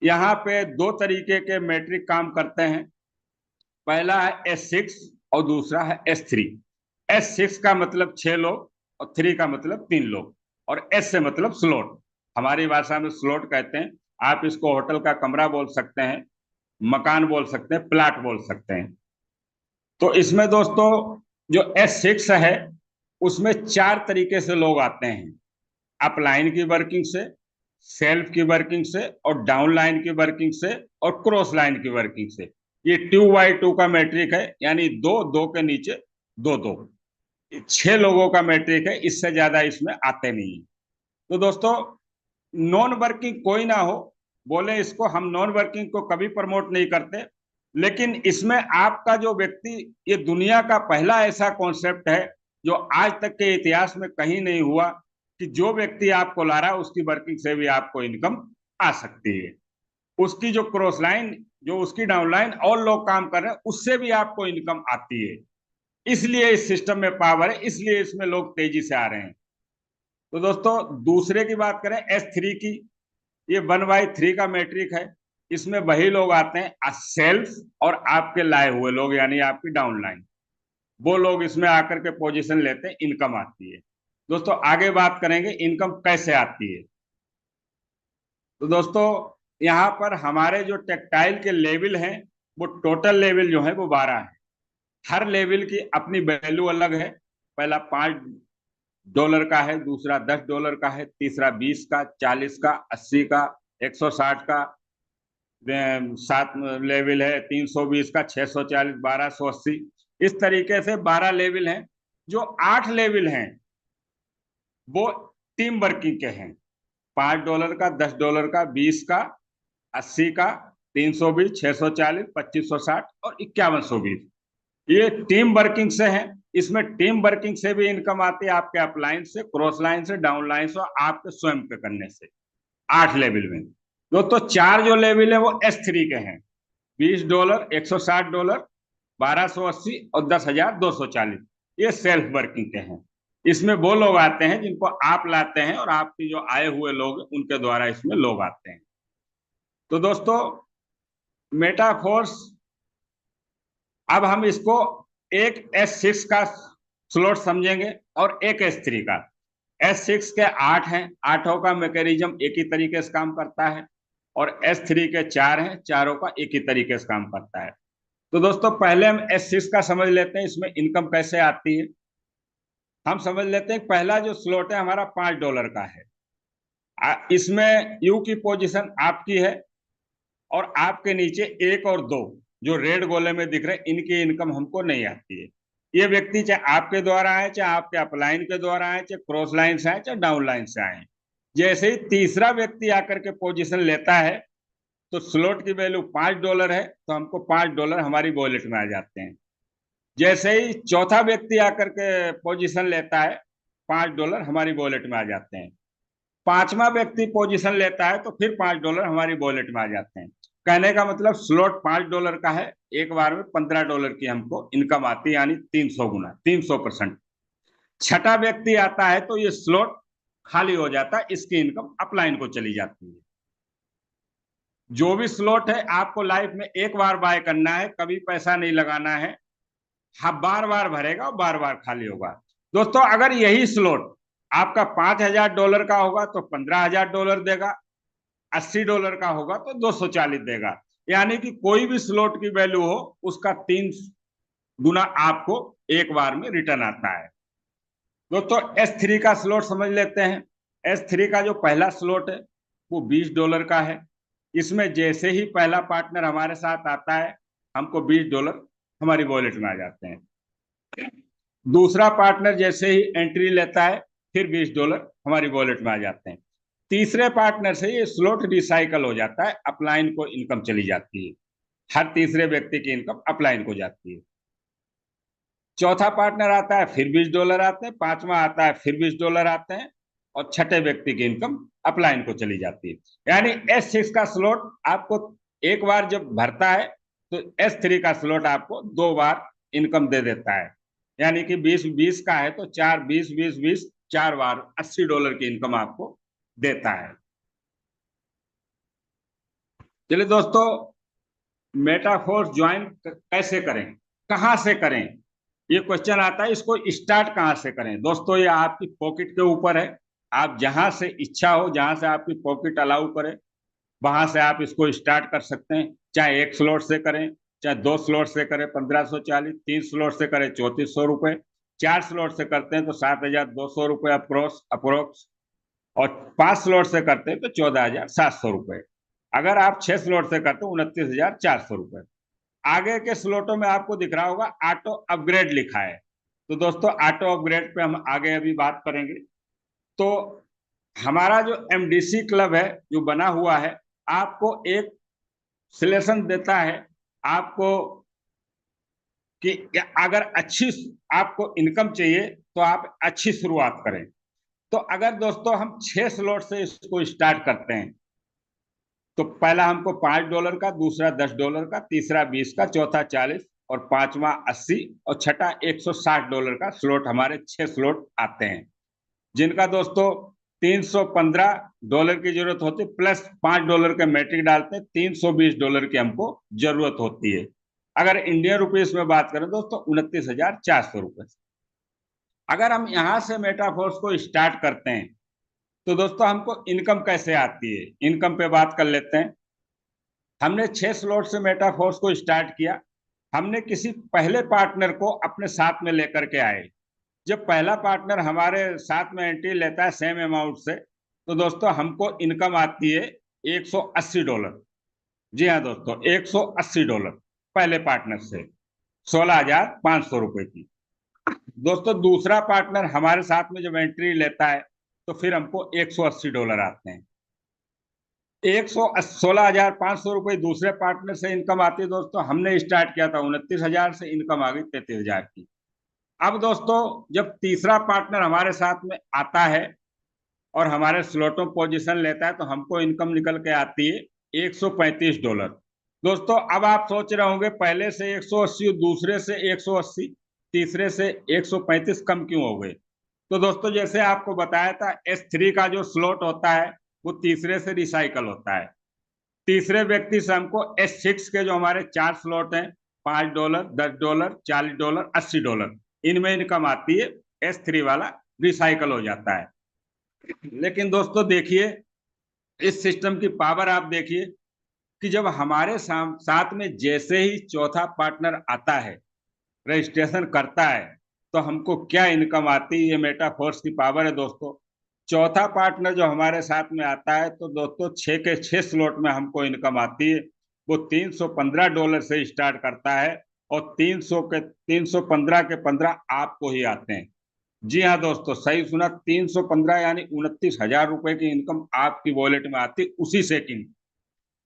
यहाँ पे दो तरीके के मैट्रिक काम करते हैं। पहला है S6 और दूसरा है S3। S6 का मतलब 6 लोग और 3 का मतलब 3 लोग, और S से मतलब स्लॉट, हमारी भाषा में स्लॉट कहते हैं। आप इसको होटल का कमरा बोल सकते हैं, मकान बोल सकते हैं, प्लाट बोल सकते हैं। तो इसमें दोस्तों जो S6 है उसमें 4 तरीके से लोग आते हैं। अपलाइन की वर्किंग से, सेल्फ की वर्किंग से, और डाउन लाइन की वर्किंग से, और क्रॉस लाइन की वर्किंग से। ये 2x2 का मैट्रिक है, यानी दो दो के नीचे दो दो, 6 लोगों का मैट्रिक है, इससे ज्यादा इसमें आते नहीं। तो दोस्तों नॉन वर्किंग कोई ना हो, बोले इसको हम नॉन वर्किंग को कभी प्रमोट नहीं करते, लेकिन इसमें आपका जो व्यक्ति, ये दुनिया का पहला ऐसा कॉन्सेप्ट है जो आज तक के इतिहास में कहीं नहीं हुआ कि जो व्यक्ति आपको ला रहा है उसकी वर्किंग से भी आपको इनकम आ सकती है। उसकी जो क्रॉस लाइन, जो उसकी डाउन लाइन और लोग काम कर रहे हैं उससे भी आपको इनकम आती है। इसलिए इस सिस्टम में पावर है, इसलिए इसमें लोग तेजी से आ रहे हैं। तो दोस्तों दूसरे की बात करें S3 की, ये 1/3 का मैट्रिक है। इसमें वही लोग आते हैं सेल्फ और आपके लाए हुए लोग, यानी आपकी डाउन लाइन, वो लोग इसमें आकर के पोजीशन लेते हैं, इनकम आती है। दोस्तों आगे बात करेंगे इनकम कैसे आती है। तो दोस्तों यहाँ पर हमारे जो टेक्टाइल के लेवल हैं, वो टोटल लेवल जो है वो 12 है। हर लेवल की अपनी वैल्यू अलग है। पहला $5 का है, दूसरा $10 का है, तीसरा 20 का, 40 का, 80 का, 160 का, 7 लेवल है, 320 का, 640, 1280। इस तरीके से 12 लेवल हैं। जो 8 लेवल हैं वो टीम वर्किंग के हैं। $5 का, $10 का, 20 का, 80 का, 320, 640, 2560 और 5120, ये टीम वर्किंग से है। इसमें टीम वर्किंग से भी इनकम आती है, आपके अपलाइन से, क्रॉस लाइन से, डाउन लाइन से, आपके स्वयं के करने से। 8 लेवल में दोस्तों 4 जो लेवल है वो S3 के हैं। $20, $160, 1280 और 10,240, ये सेल्फ वर्किंग के हैं। इसमें वो लोग आते हैं जिनको आप लाते हैं, और आपके जो आए हुए लोग उनके द्वारा इसमें लोग आते हैं। तो दोस्तों मेटाफोर्स, अब हम इसको एक S6 का स्लॉट समझेंगे और एक S3 का। S6 के 8 हैं, 8 का मैकेनिज्म एक ही तरीके से काम करता है, और S3 के 4 हैं, चारों का एक ही तरीके से काम करता है। तो दोस्तों पहले हम S6 का समझ लेते हैं, इसमें इनकम कैसे आती है। हम समझ लेते हैं पहला जो स्लॉट है हमारा $5 का है। इसमें यू की पोजीशन आपकी है, और आपके नीचे 1 और 2 जो रेड गोले में दिख रहे हैं, इनकी इनकम हमको नहीं आती है। ये व्यक्ति चाहे आपके द्वारा आए, चाहे आपके अपलाइन के द्वारा आए, चाहे क्रॉस लाइन से आए, चाहे डाउन लाइन से आए, जैसे ही तीसरा व्यक्ति आकर के पोजीशन लेता है तो स्लॉट की वैल्यू $5 है, तो हमको $5 हमारी वॉलेट में आ जाते हैं। जैसे ही चौथा व्यक्ति आकर के पोजीशन लेता है, $5 हमारी वॉलेट में आ जाते हैं। पांचवा व्यक्ति पोजीशन लेता है तो फिर $5 हमारी वॉलेट में आ जाते हैं। कहने का मतलब स्लॉट $5 का है, एक बार में $15 की हमको इनकम आती है, यानी 300 गुना, 300%। छठा व्यक्ति आता है तो ये स्लॉट खाली हो जाता है, इसकी इनकम अपलाइन को चली जाती है। जो भी स्लॉट है आपको लाइफ में एक बार बाय करना है, कभी पैसा नहीं लगाना है। हाँ, बार बार भरेगा और बार बार खाली होगा। दोस्तों अगर यही स्लॉट आपका $5,000 का होगा तो $15,000 देगा, $80 का होगा तो 240 देगा। यानी कि कोई भी स्लॉट की वैल्यू हो उसका 3 गुना आपको एक बार में रिटर्न आता है। दोस्तों S3 का स्लॉट समझ लेते हैं। S3 का जो पहला स्लॉट है वो $20 का है। इसमें जैसे ही पहला पार्टनर हमारे साथ आता है हमको $20 हमारी वॉलेट में आ जाते हैं। दूसरा पार्टनर जैसे ही एंट्री लेता है फिर $20 हमारी वॉलेट में आ जाते हैं। तीसरे पार्टनर से ये स्लॉट रिसाइकल हो जाता है, अपलाइन को इनकम चली जाती है। हर तीसरे व्यक्ति की इनकम अपलाइन को जाती है। चौथा पार्टनर आता है फिर $20 आते हैं, पांचवा आता है फिर $20 आते हैं, और छठे व्यक्ति की इनकम अपलाइन को चली जाती है। यानी S6 का स्लॉट आपको एक बार जब भरता है तो S3 का स्लॉट आपको 2 बार इनकम दे देता है। यानी कि 20-20 का है तो 4 20 20 20 4 बार $80 की इनकम आपको देता है। चलिए दोस्तों, मेटाफोर्स ज्वाइन कैसे करें, कहां से करें, ये क्वेश्चन आता है। इसको स्टार्ट कहां से करें दोस्तों, ये आपकी पॉकेट के ऊपर है। आप जहां से इच्छा हो, जहां से आपकी पॉकेट अलाउ करे, वहां से आप इसको स्टार्ट कर सकते हैं। चाहे एक स्लॉट से करें, चाहे 2 स्लॉट से करें 1540, 3 स्लॉट से करें 3400 रुपए, 4 स्लॉट से करते हैं तो 7200 रुपए अप्रोक्स, और 5 स्लॉट से करते हैं तो 14700 रुपए। अगर आप 6 स्लॉट से करते हैं 29400 रुपए। आगे के स्लॉटों में आपको दिख रहा होगा ऑटो अपग्रेड लिखा है। तो दोस्तों ऑटो अपग्रेड पे हम आगे अभी बात करेंगे। तो हमारा जो एमडीसी क्लब है जो बना हुआ है, आपको एक सिलेक्शन देता है आपको कि अगर अच्छी आपको इनकम चाहिए तो आप अच्छी शुरुआत करें। तो अगर दोस्तों हम 6 स्लॉट से इसको स्टार्ट करते हैं तो पहला हमको $5 का, दूसरा $10 का, तीसरा 20 का, चौथा 40 और पांचवा 80 और छठा $160 का स्लॉट, हमारे 6 स्लॉट आते हैं। जिनका दोस्तों $315 की जरूरत होती है, प्लस $5 के मैट्रिक डालते हैं, $320 की हमको जरूरत होती है। अगर इंडियन रुपीस में बात करें दोस्तों 29,400 रुपए। अगर हम यहां से मेटाफोर्स को स्टार्ट करते हैं तो दोस्तों हमको इनकम कैसे आती है, इनकम पे बात कर लेते हैं। हमने 6 स्लॉट से मेटाफोर्स को स्टार्ट किया। हमने किसी पहले पार्टनर को अपने साथ में लेकर के आए। जब पहला पार्टनर हमारे साथ में एंट्री लेता है सेम अमाउंट से, तो दोस्तों हमको इनकम आती है $180। जी हाँ दोस्तों, $180 पहले पार्टनर से, 16,500 रुपए की। दोस्तों दूसरा पार्टनर हमारे साथ में जब एंट्री लेता है तो फिर हमको $180 आते हैं। 16,500 रुपये दूसरे पार्टनर से इनकम आती है। दोस्तों हमने स्टार्ट किया था 29,000 से, इनकम आ गई 33,000 की। अब दोस्तों जब तीसरा पार्टनर हमारे साथ में आता है और हमारे स्लॉटों पोजीशन लेता है तो हमको इनकम निकल के आती है $135। दोस्तों अब आप सोच रहे होंगे पहले से 180, दूसरे से 180, तीसरे से 135 कम क्यों हो गए। तो दोस्तों जैसे आपको बताया था S3 का जो स्लॉट होता है वो तीसरे से रिसाइकल होता है। तीसरे व्यक्ति से हमको S6 के जो हमारे 4 स्लॉट हैं, $5, $10, $40, $80, इनमें इनकम आती है। S3 वाला रिसाइकल हो जाता है। लेकिन दोस्तों देखिए इस सिस्टम की पावर आप देखिए कि जब हमारे साथ में जैसे ही चौथा पार्टनर आता है, रजिस्ट्रेशन करता है, तो हमको क्या इनकम आती है। ये मेटाफोर्स की पावर है दोस्तों। चौथा पार्टनर जो हमारे साथ में आता है तो दोस्तों 6 के 6 स्लॉट में हमको इनकम आती है। वो $315 से स्टार्ट करता है और 315 के 15 आपको ही आते हैं। जी हाँ दोस्तों, सही सुना, 315 यानी 29,000 रुपए की इनकम आपकी वॉलेट में आती उसी सेकंड।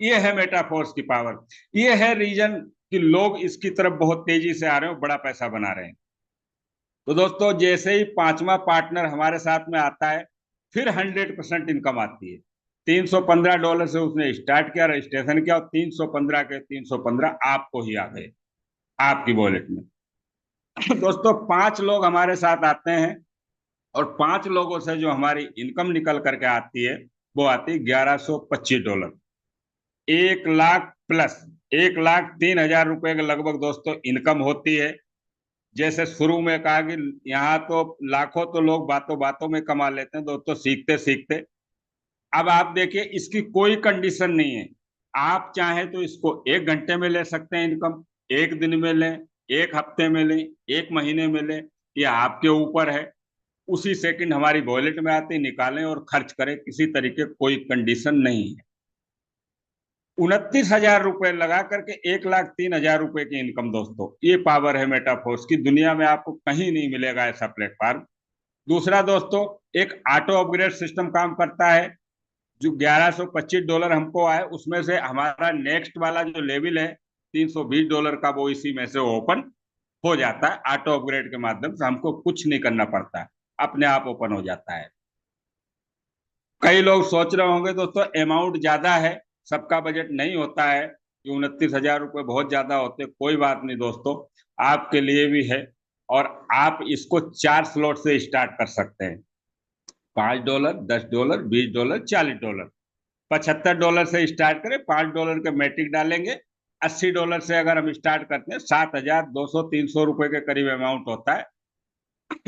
ये है मेटाफोर्स की पावर। ये है रीजन कि लोग इसकी तरफ बहुत तेजी से आ रहे हैं, बड़ा पैसा बना रहे हैं। तो दोस्तों जैसे ही पांचवा पार्टनर हमारे साथ में आता है फिर 100% इनकम आती है। $315 से उसने स्टार्ट किया, रजिस्ट्रेशन किया, और 315 के 315 आपको ही आ गए आपकी वॉलेट में। दोस्तों 5 लोग हमारे साथ आते हैं और 5 लोगों से जो हमारी इनकम निकल करके आती है वो आती है $1125। 1 लाख प्लस 1,03,000 रुपए के लगभग दोस्तों इनकम होती है। जैसे शुरू में कहा कि यहाँ तो लाखों तो लोग बातों बातों में कमा लेते हैं दोस्तों, सीखते सीखते। अब आप देखिए, इसकी कोई कंडीशन नहीं है। आप चाहें तो इसको 1 घंटे में ले सकते हैं इनकम, 1 दिन में लें, 1 हफ्ते में लें, 1 महीने में लें, ये आपके ऊपर है। उसी सेकंड हमारी वॉलेट में आती, निकालें और खर्च करें, किसी तरीके कोई कंडीशन नहीं है। 29,000 रुपए लगा करके 1,03,000 रुपए की इनकम दोस्तों, ये पावर है मेटाफोर्स की। दुनिया में आपको कहीं नहीं मिलेगा ऐसा प्लेटफॉर्म। दूसरा दोस्तों, एक ऑटो अपग्रेड सिस्टम काम करता है। जो $1,125 हमको आए, उसमें से हमारा नेक्स्ट वाला जो लेवल है $320 का, वो इसी में से ओपन हो जाता है। ऑटो अपग्रेड के माध्यम से हमको कुछ नहीं करना पड़ता है, अपने आप ओपन हो जाता है। कई लोग सोच रहे होंगे दोस्तों अमाउंट ज्यादा है, सबका बजट नहीं होता है कि 29,000 रुपये बहुत ज्यादा होते। कोई बात नहीं दोस्तों, आपके लिए भी है। और आप इसको 4 स्लॉट से स्टार्ट कर सकते हैं। $5, $10, $20, $40, $75 से स्टार्ट करें। $5 के मैट्रिक डालेंगे। $80 से अगर हम स्टार्ट करते हैं, 7,200 300 रुपए के करीब अमाउंट होता है।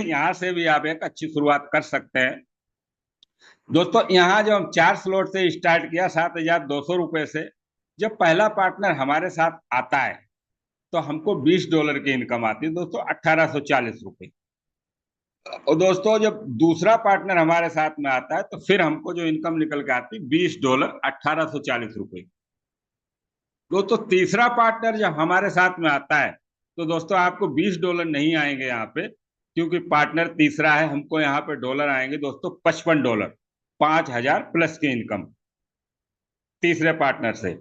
यहाँ से भी आप एक अच्छी शुरुआत कर सकते हैं दोस्तों। यहाँ जो हम 4 स्लॉट से स्टार्ट किया 7,200 रुपए से, जब पहला पार्टनर हमारे साथ आता है तो हमको $20 की इनकम आती है दोस्तों, 1,840 रुपए। और दोस्तों जब दूसरा पार्टनर हमारे साथ में आता है तो फिर हमको जो इनकम निकल के आती है $20, 1,840 रुपए। दोस्तों तीसरा पार्टनर जब हमारे साथ में आता है तो दोस्तों आपको $20 नहीं आएंगे यहाँ पे, क्योंकि पार्टनर तीसरा है। हमको यहाँ पे डॉलर आएंगे दोस्तों $55, 5,000 प्लस की इनकम तीसरे पार्टनर से।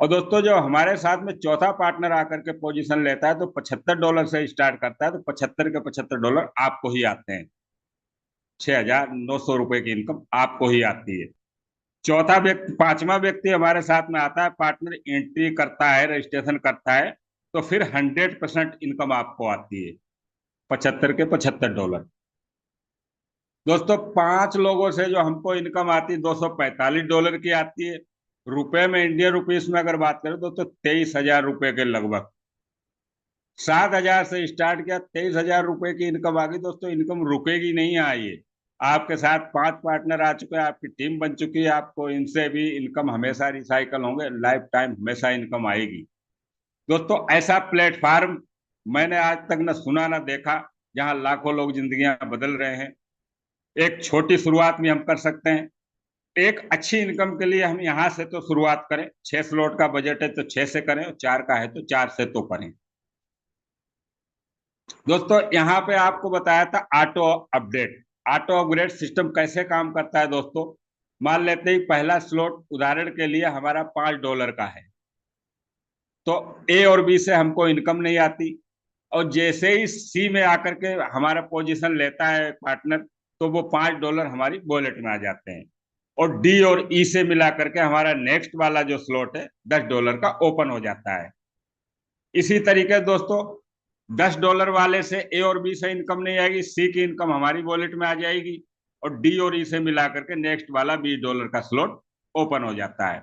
और दोस्तों जो हमारे साथ में चौथा पार्टनर आकर के पोजीशन लेता है तो $75 से स्टार्ट करता है, तो 75 के $75 आपको ही आते हैं। 6,900 रुपए की इनकम आपको ही आती है। पांचवा व्यक्ति हमारे साथ में आता है, पार्टनर एंट्री करता है, रजिस्ट्रेशन करता है, तो फिर 100% इनकम आपको आती है, 75 के $75। दोस्तों 5 लोगों से जो हमको इनकम आती है $245 की आती है। रुपए में, इंडियन रुपीस में अगर बात करें दोस्तों 23,000 रुपए के लगभग। 7,000 से स्टार्ट किया, 23,000 रुपए की इनकम आ गई दोस्तों। इनकम रुकेगी नहीं, आई आपके साथ 5 पार्टनर आ चुके हैं, आपकी टीम बन चुकी है, आपको इनसे भी इनकम हमेशा रिसाइकल होंगे, लाइफ टाइम हमेशा इनकम आएगी दोस्तों। ऐसा प्लेटफॉर्म मैंने आज तक न सुना न देखा, जहां लाखों लोग जिंदगियां बदल रहे हैं। एक छोटी शुरुआत भी हम कर सकते हैं। एक अच्छी इनकम के लिए हम यहाँ से तो शुरुआत करें। 6 स्लॉट का बजट है तो 6 से करें, और 4 का है तो 4 से तो करें दोस्तों। यहाँ पे आपको बताया था auto update. Auto upgrade system कैसे काम करता है दोस्तों। मान लेते ही पहला स्लॉट उदाहरण के लिए हमारा $5 का है, तो ए और बी से हमको इनकम नहीं आती। और जैसे ही सी में आकर के हमारा पोजीशन लेता है पार्टनर, तो वो $5 हमारी वॉलेट में आ जाते हैं। और डी और ई से मिला करके हमारा नेक्स्ट वाला जो स्लॉट है $10 का ओपन हो जाता है। इसी तरीके दोस्तों $10 वाले से ए और बी से इनकम नहीं आएगी, सी की इनकम हमारी वॉलेट में आ जाएगी। और डी और ई से मिला करके नेक्स्ट वाला $20 का स्लॉट ओपन हो जाता है।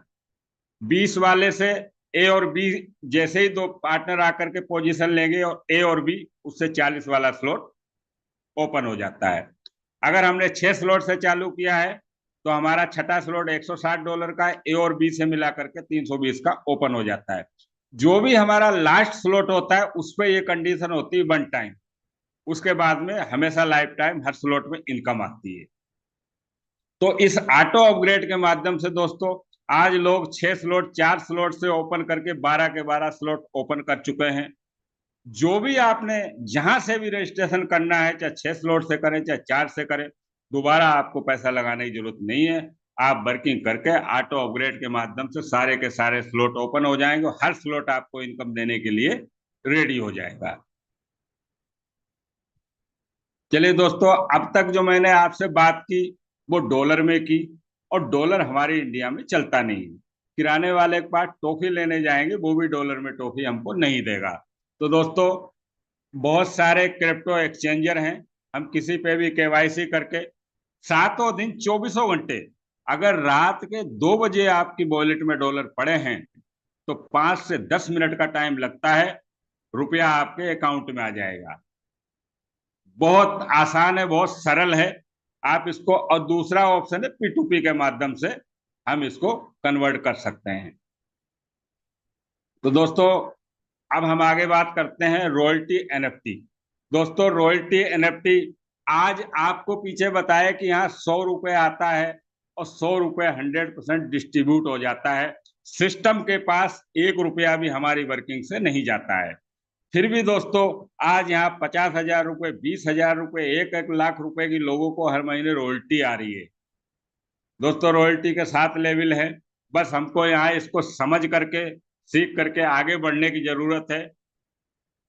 20 वाले से ए और बी जैसे ही दो पार्टनर आकर के पोजीशन लेंगे, और ए और बी उससे 40 वाला स्लॉट ओपन हो जाता है। अगर हमने 6 स्लॉट से चालू किया है तो हमारा छठा स्लॉट $160 का है, ए और बी से मिला करके 320 का ओपन हो जाता है। जो भी हमारा लास्ट स्लॉट होता है उस पर यह कंडीशन होती है 1 टाइम, उसके बाद में हमेशा लाइफ टाइम हर स्लॉट में इनकम आती है। तो इस ऑटो अपग्रेड के माध्यम से दोस्तों आज लोग 6 स्लॉट 4 स्लॉट से ओपन करके 12 के 12 स्लॉट ओपन कर चुके हैं। जो भी आपने जहां से भी रजिस्ट्रेशन करना है, चाहे 6 स्लॉट से करें चाहे 4 से करें, दोबारा आपको पैसा लगाने की जरूरत नहीं है। आप वर्किंग करके ऑटो अपग्रेड के माध्यम से सारे के सारे स्लॉट ओपन हो जाएंगे, और हर स्लॉट आपको इनकम देने के लिए रेडी हो जाएगा। चलिए दोस्तों, अब तक जो मैंने आपसे बात की वो डॉलर में की, और डॉलर हमारे इंडिया में चलता नहीं है। किराने वाले के पास टॉफी लेने जाएंगे, वो भी डॉलर में टॉफी हमको नहीं देगा। तो दोस्तों बहुत सारे क्रिप्टो एक्सचेंजर हैं, हम किसी पे भी केवाईसी करके 7 दिन 24 घंटे अगर रात के 2 बजे आपकी वॉलेट में डॉलर पड़े हैं तो 5 से 10 मिनट का टाइम लगता है, रुपया आपके अकाउंट में आ जाएगा। बहुत आसान है, बहुत सरल है। आप इसको, और दूसरा ऑप्शन है P2P के माध्यम से हम इसको कन्वर्ट कर सकते हैं। तो दोस्तों, अब हम आगे बात करते हैं रॉयल्टी एनएफटी। दोस्तों, रॉयल्टी एनएफटी आज आपको पीछे बताया कि यहाँ 100 रुपये आता है और 100 रुपये 100% डिस्ट्रीब्यूट हो जाता है। सिस्टम के पास 1 रुपया भी हमारी वर्किंग से नहीं जाता है। फिर भी दोस्तों, आज यहाँ 50,000 रुपये, 20,000 रुपये, 1-1 लाख रुपए की लोगों को हर महीने रॉयल्टी आ रही है। दोस्तों, रॉयल्टी के 7 लेवल है। बस हमको यहाँ इसको समझ करके, सीख करके आगे बढ़ने की जरूरत है।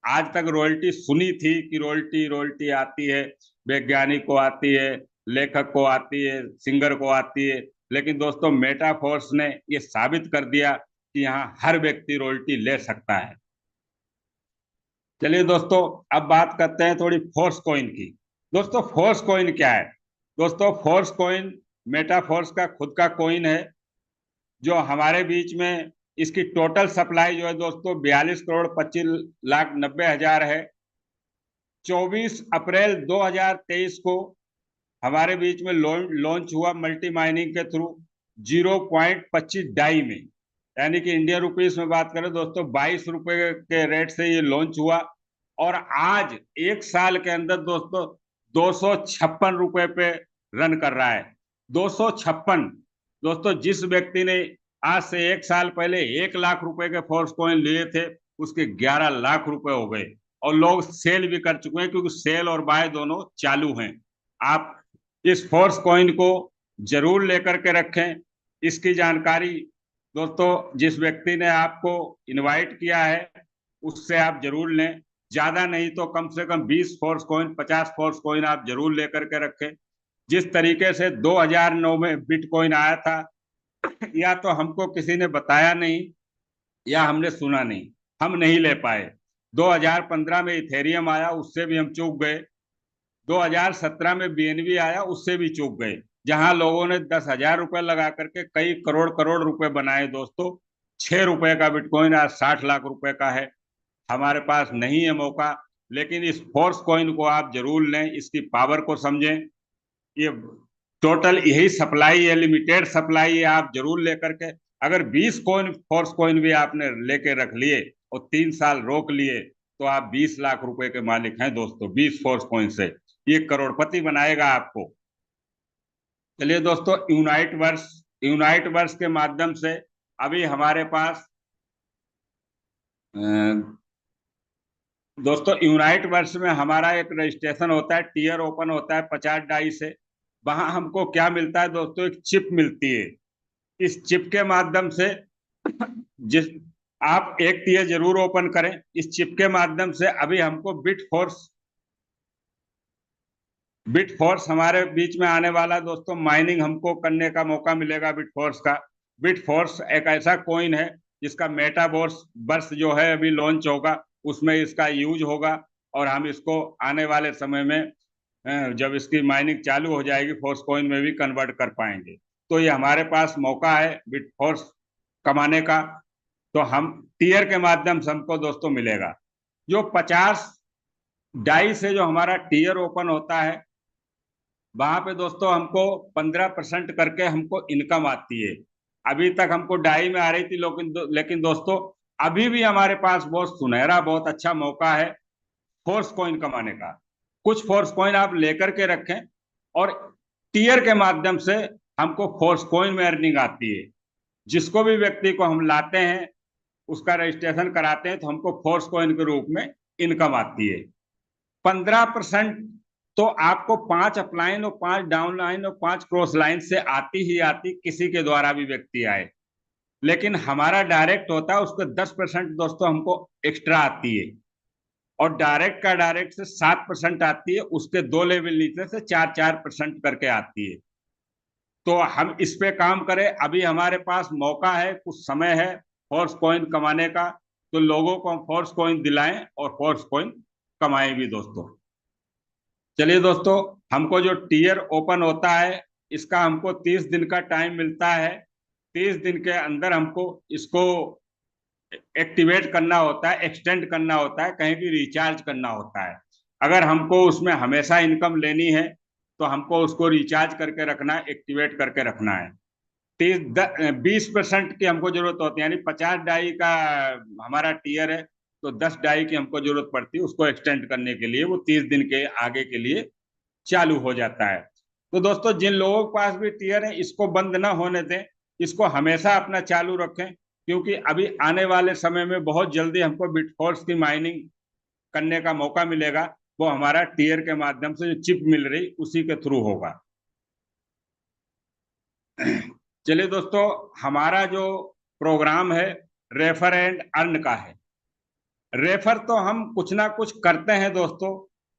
आज तक रॉयल्टी सुनी थी कि रॉयल्टी रॉयल्टी आती है, वैज्ञानिक को आती है, लेखक को आती है, सिंगर को आती है। लेकिन दोस्तों, मेटाफोर्स ने ये साबित कर दिया कि यहाँ हर व्यक्ति रॉयल्टी ले सकता है। चलिए दोस्तों, अब बात करते हैं थोड़ी फोर्स कॉइन की। दोस्तों, फोर्स कॉइन क्या है? दोस्तों, फोर्स कॉइन मेटाफोर्स का खुद का कॉइन है, जो हमारे बीच में इसकी टोटल सप्लाई जो है दोस्तों 42,25,90,000 है। 24 अप्रैल 2023 को हमारे बीच में लॉन्च हुआ मल्टी माइनिंग के थ्रू 0.25 डाई में, यानी कि इंडियन रुपीस में बात करें दोस्तों 22 रुपए के रेट से ये लॉन्च हुआ। और आज 1 साल के अंदर दोस्तों 256 रुपए पे रन कर रहा है। 256। दोस्तों, जिस व्यक्ति ने आज से 1 साल पहले 1 लाख रुपए के फोर्स कॉइन लिए थे, उसके 11 लाख रुपए हो गए। और लोग सेल भी कर चुके हैं, क्योंकि सेल और बाय दोनों चालू हैं। आप इस फोर्स कॉइन को जरूर लेकर के रखें। इसकी जानकारी दोस्तों जिस व्यक्ति ने आपको इनवाइट किया है उससे आप जरूर लें। ज्यादा नहीं तो कम से कम 20 फोर्स कॉइन, 50 फोर्स कॉइन आप जरूर लेकर के रखें। जिस तरीके से 2009 में बिटकॉइन आया था, या तो हमको किसी ने बताया नहीं या हमने सुना नहीं, हम नहीं ले पाए। 2015 में इथेरियम आया, उससे भी हम चूक गए। 2017 में बीएनबी आया, उससे भी चूक गए। जहां लोगों ने 10,000 रुपए लगा करके कई करोड़ करोड़ रुपए बनाए दोस्तों। 6 रुपए का बिटकॉइन आज 60 लाख रुपए का है। हमारे पास नहीं है मौका, लेकिन इस फोर्स कॉइन को आप जरूर लें, इसकी पावर को समझें। ये टोटल यही सप्लाई है, लिमिटेड सप्लाई है, आप जरूर लेकर के। अगर 20 कॉइन फोर्स कॉइन भी आपने लेके रख लिए और 3 साल रोक लिए, तो आप 20 लाख रुपए के मालिक हैं दोस्तों। 20 फोर्स कॉइन से ये करोड़पति बनाएगा आपको। चलिए दोस्तों, यूनाइट वर्स के माध्यम से अभी हमारे पास दोस्तों यूनाइट वर्स में हमारा एक रजिस्ट्रेशन होता है, टीयर ओपन होता है 50 डाई से। वहां हमको क्या मिलता है दोस्तों? एक चिप मिलती है। इस चिप के माध्यम से जिस आप एक टीयर जरूर ओपन करें। इस चिप के माध्यम से अभी हमको बिटफोर्स हमारे बीच में आने वाला दोस्तों, माइनिंग हमको करने का मौका मिलेगा बिटफोर्स का। बिटफोर्स एक ऐसा कॉइन है जिसका मेटावर्स वर्ष जो है अभी लॉन्च होगा, उसमें इसका यूज होगा। और हम इसको आने वाले समय में जब इसकी माइनिंग चालू हो जाएगी, फोर्स कॉइन में भी कन्वर्ट कर पाएंगे। तो ये हमारे पास मौका है बिटफोर्स कमाने का। तो हम टीयर के माध्यम से हमको दोस्तों मिलेगा। जो 50 डाई से जो हमारा टीयर ओपन होता है, वहां पे दोस्तों हमको 15% करके हमको इनकम आती है। अभी तक हमको डाई में आ रही थी, लेकिन दोस्तों अभी भी हमारे पास बहुत सुनहरा, बहुत अच्छा मौका है फोर्स कॉइन कमाने का। कुछ फोर्स कॉइन आप लेकर के रखें और टीयर के माध्यम से हमको फोर्स कॉइन में अर्निंग आती है। जिसको भी व्यक्ति को हम लाते हैं, उसका रजिस्ट्रेशन कराते हैं, तो हमको फोर्स कॉइन के रूप में इनकम आती है। 15% तो आपको 5 अपलाइन और 5 डाउनलाइन और 5 क्रॉस लाइन से आती ही आती, किसी के द्वारा भी व्यक्ति आए। लेकिन हमारा डायरेक्ट होता है, उसको 10% दोस्तों हमको एक्स्ट्रा आती है। और डायरेक्ट का डायरेक्ट से 7% आती है, उसके 2 लेवल नीचे से 4% करके आती है। तो हम इस पे काम करें। अभी हमारे पास मौका है, कुछ समय है फोर्स कॉइन कमाने का। तो लोगों को हम फोर्स कॉइन दिलाएं और फोर्स कॉइन कमाएं भी दोस्तों। चलिए दोस्तों, हमको जो टीयर ओपन होता है इसका हमको 30 दिन का टाइम मिलता है। 30 दिन के अंदर हमको इसको एक्टिवेट करना होता है, एक्सटेंड करना होता है, कहीं भी रिचार्ज करना होता है। अगर हमको उसमें हमेशा इनकम लेनी है तो हमको उसको रिचार्ज करके रखना है, एक्टिवेट करके रखना है। 20% की हमको जरूरत होती है, यानी 50 डाई का हमारा टीयर है तो 10 डाई की हमको जरूरत पड़ती है उसको एक्सटेंड करने के लिए। वो 30 दिन के आगे के लिए चालू हो जाता है। तो दोस्तों, जिन लोगों के पास भी टीयर है इसको बंद ना होने दें, इसको हमेशा अपना चालू रखें, क्योंकि अभी आने वाले समय में बहुत जल्दी हमको बिटफॉल्स की माइनिंग करने का मौका मिलेगा। वो हमारा टीयर के माध्यम से जो चिप मिल रही उसी के थ्रू होगा। चलिए दोस्तों, हमारा जो प्रोग्राम है रेफर एंड अर्न का है। रेफर तो हम कुछ ना कुछ करते हैं दोस्तों।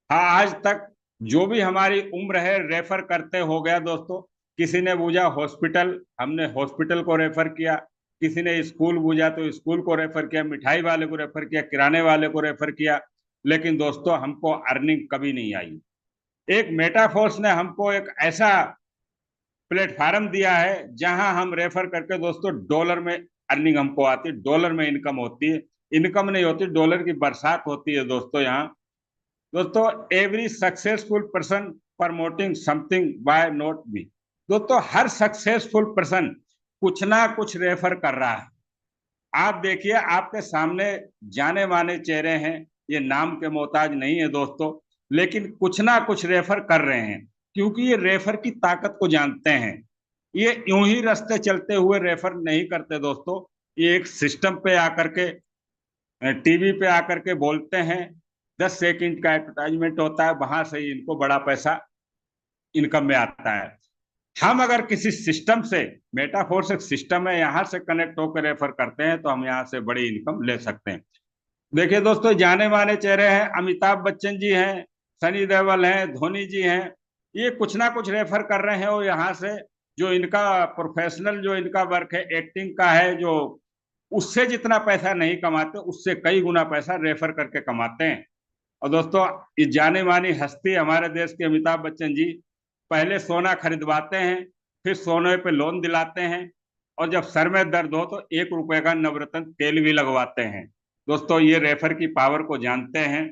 हाँ, आज तक जो भी हमारी उम्र है रेफर करते हो गया दोस्तों। किसी ने बूझा हॉस्पिटल, हमने हॉस्पिटल को रेफर किया। किसी ने स्कूल बूझा तो स्कूल को रेफर किया, मिठाई वाले को रेफर किया, किराने वाले को रेफर किया। लेकिन दोस्तों, हमको अर्निंग कभी नहीं आई। एक मेटाफोर्स ने हमको एक ऐसा प्लेटफार्म दिया है जहां हम रेफर करके दोस्तों डॉलर में अर्निंग हमको आती है, डॉलर में इनकम होती है। इनकम नहीं होती, डॉलर की बरसात होती है दोस्तों यहाँ। दोस्तों, every successful person promoting something by note be. दोस्तों, हर सक्सेसफुल पर्सन कुछ ना कुछ रेफर कर रहा है। आप देखिए, आपके सामने जाने माने चेहरे हैं, ये नाम के मोहताज नहीं है दोस्तों, लेकिन कुछ ना कुछ रेफर कर रहे हैं, क्योंकि ये रेफर की ताकत को जानते हैं। ये यूं ही रास्ते चलते हुए रेफर नहीं करते दोस्तों। ये एक सिस्टम पे आकर के, टीवी पे आकर के बोलते हैं। 10 सेकंड का एडवर्टाइजमेंट होता है, वहां से ही इनको बड़ा पैसा इनकम में आता है। हम अगर किसी सिस्टम से, मेटाफोर्स एक सिस्टम है, यहाँ से कनेक्ट होकर रेफर करते हैं तो हम यहाँ से बड़ी इनकम ले सकते हैं। देखिए दोस्तों, जाने माने चेहरे हैं, अमिताभ बच्चन जी हैं, सनी देओल हैं, धोनी जी हैं। ये कुछ ना कुछ रेफर कर रहे हैं और यहाँ से जो इनका प्रोफेशनल जो इनका वर्क है एक्टिंग का है, जो उससे जितना पैसा नहीं कमाते उससे कई गुना पैसा रेफर करके कमाते हैं। और दोस्तों, ये जाने मानी हस्ती हमारे देश के अमिताभ बच्चन जी पहले सोना खरीदवाते हैं, फिर सोने पे लोन दिलाते हैं, और जब सर में दर्द हो तो 1 रुपए का नवरत्न तेल भी लगवाते हैं। दोस्तों, ये रेफर की पावर को जानते हैं,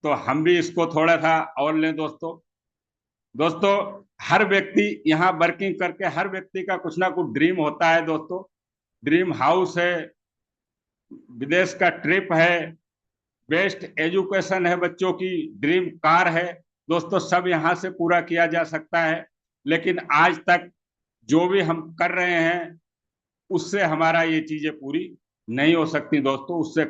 तो हम भी इसको थोड़ा सा और लें दोस्तों। दोस्तों, हर व्यक्ति यहाँ वर्किंग करके, हर व्यक्ति का कुछ ना कुछ ड्रीम होता है दोस्तों। ड्रीम हाउस है, विदेश का ट्रिप है, बेस्ट एजुकेशन है बच्चों की, ड्रीम कार है दोस्तों, सब यहाँ से पूरा किया जा सकता है। लेकिन आज तक जो भी हम कर रहे हैं उससे हमारा ये चीजें पूरी नहीं हो सकती दोस्तों। उससे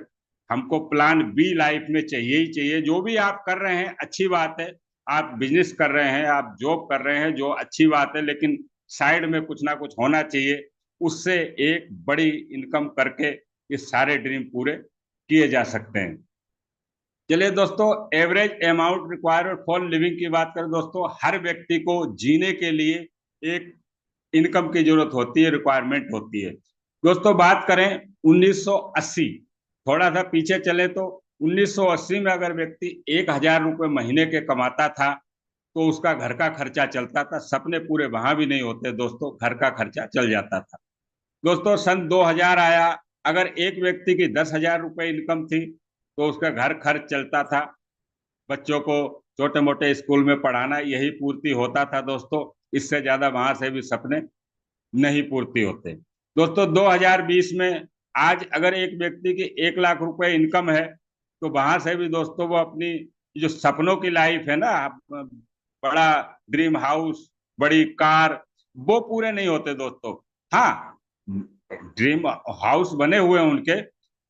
हमको प्लान बी लाइफ में चाहिए ही चाहिए। जो भी आप कर रहे हैं अच्छी बात है, आप बिजनेस कर रहे हैं, आप जॉब कर रहे हैं, जो अच्छी बात है, लेकिन साइड में कुछ ना कुछ होना चाहिए। उससे एक बड़ी इनकम करके ये सारे ड्रीम पूरे किए जा सकते हैं। चलिए दोस्तों, average amount required for living की बात करें दोस्तों, हर व्यक्ति को जीने के लिए एक इनकम की जरूरत होती है, रिक्वायरमेंट होती है। दोस्तों, बात करें 1980, थोड़ा सा पीछे चले तो 1980 में अगर व्यक्ति 1,000 रुपये महीने के कमाता था तो उसका घर का खर्चा चलता था। सपने पूरे वहां भी नहीं होते दोस्तों, घर का खर्चा चल जाता था। दोस्तों, सन 2000 आया, अगर एक व्यक्ति की 10,000 रुपये इनकम थी तो उसका घर खर्च चलता था, बच्चों को छोटे मोटे स्कूल में पढ़ाना, यही पूर्ति होता था दोस्तों। इससे ज्यादा वहां से भी सपने नहीं पूर्ति होते। दोस्तों, 2020 में आज अगर एक व्यक्ति की 1 लाख रुपए इनकम है तो वहां से भी दोस्तों वो अपनी जो सपनों की लाइफ है ना, बड़ा ड्रीम हाउस, बड़ी कार, वो पूरे नहीं होते दोस्तों। हाँ, ड्रीम हाउस बने हुए हैं उनके,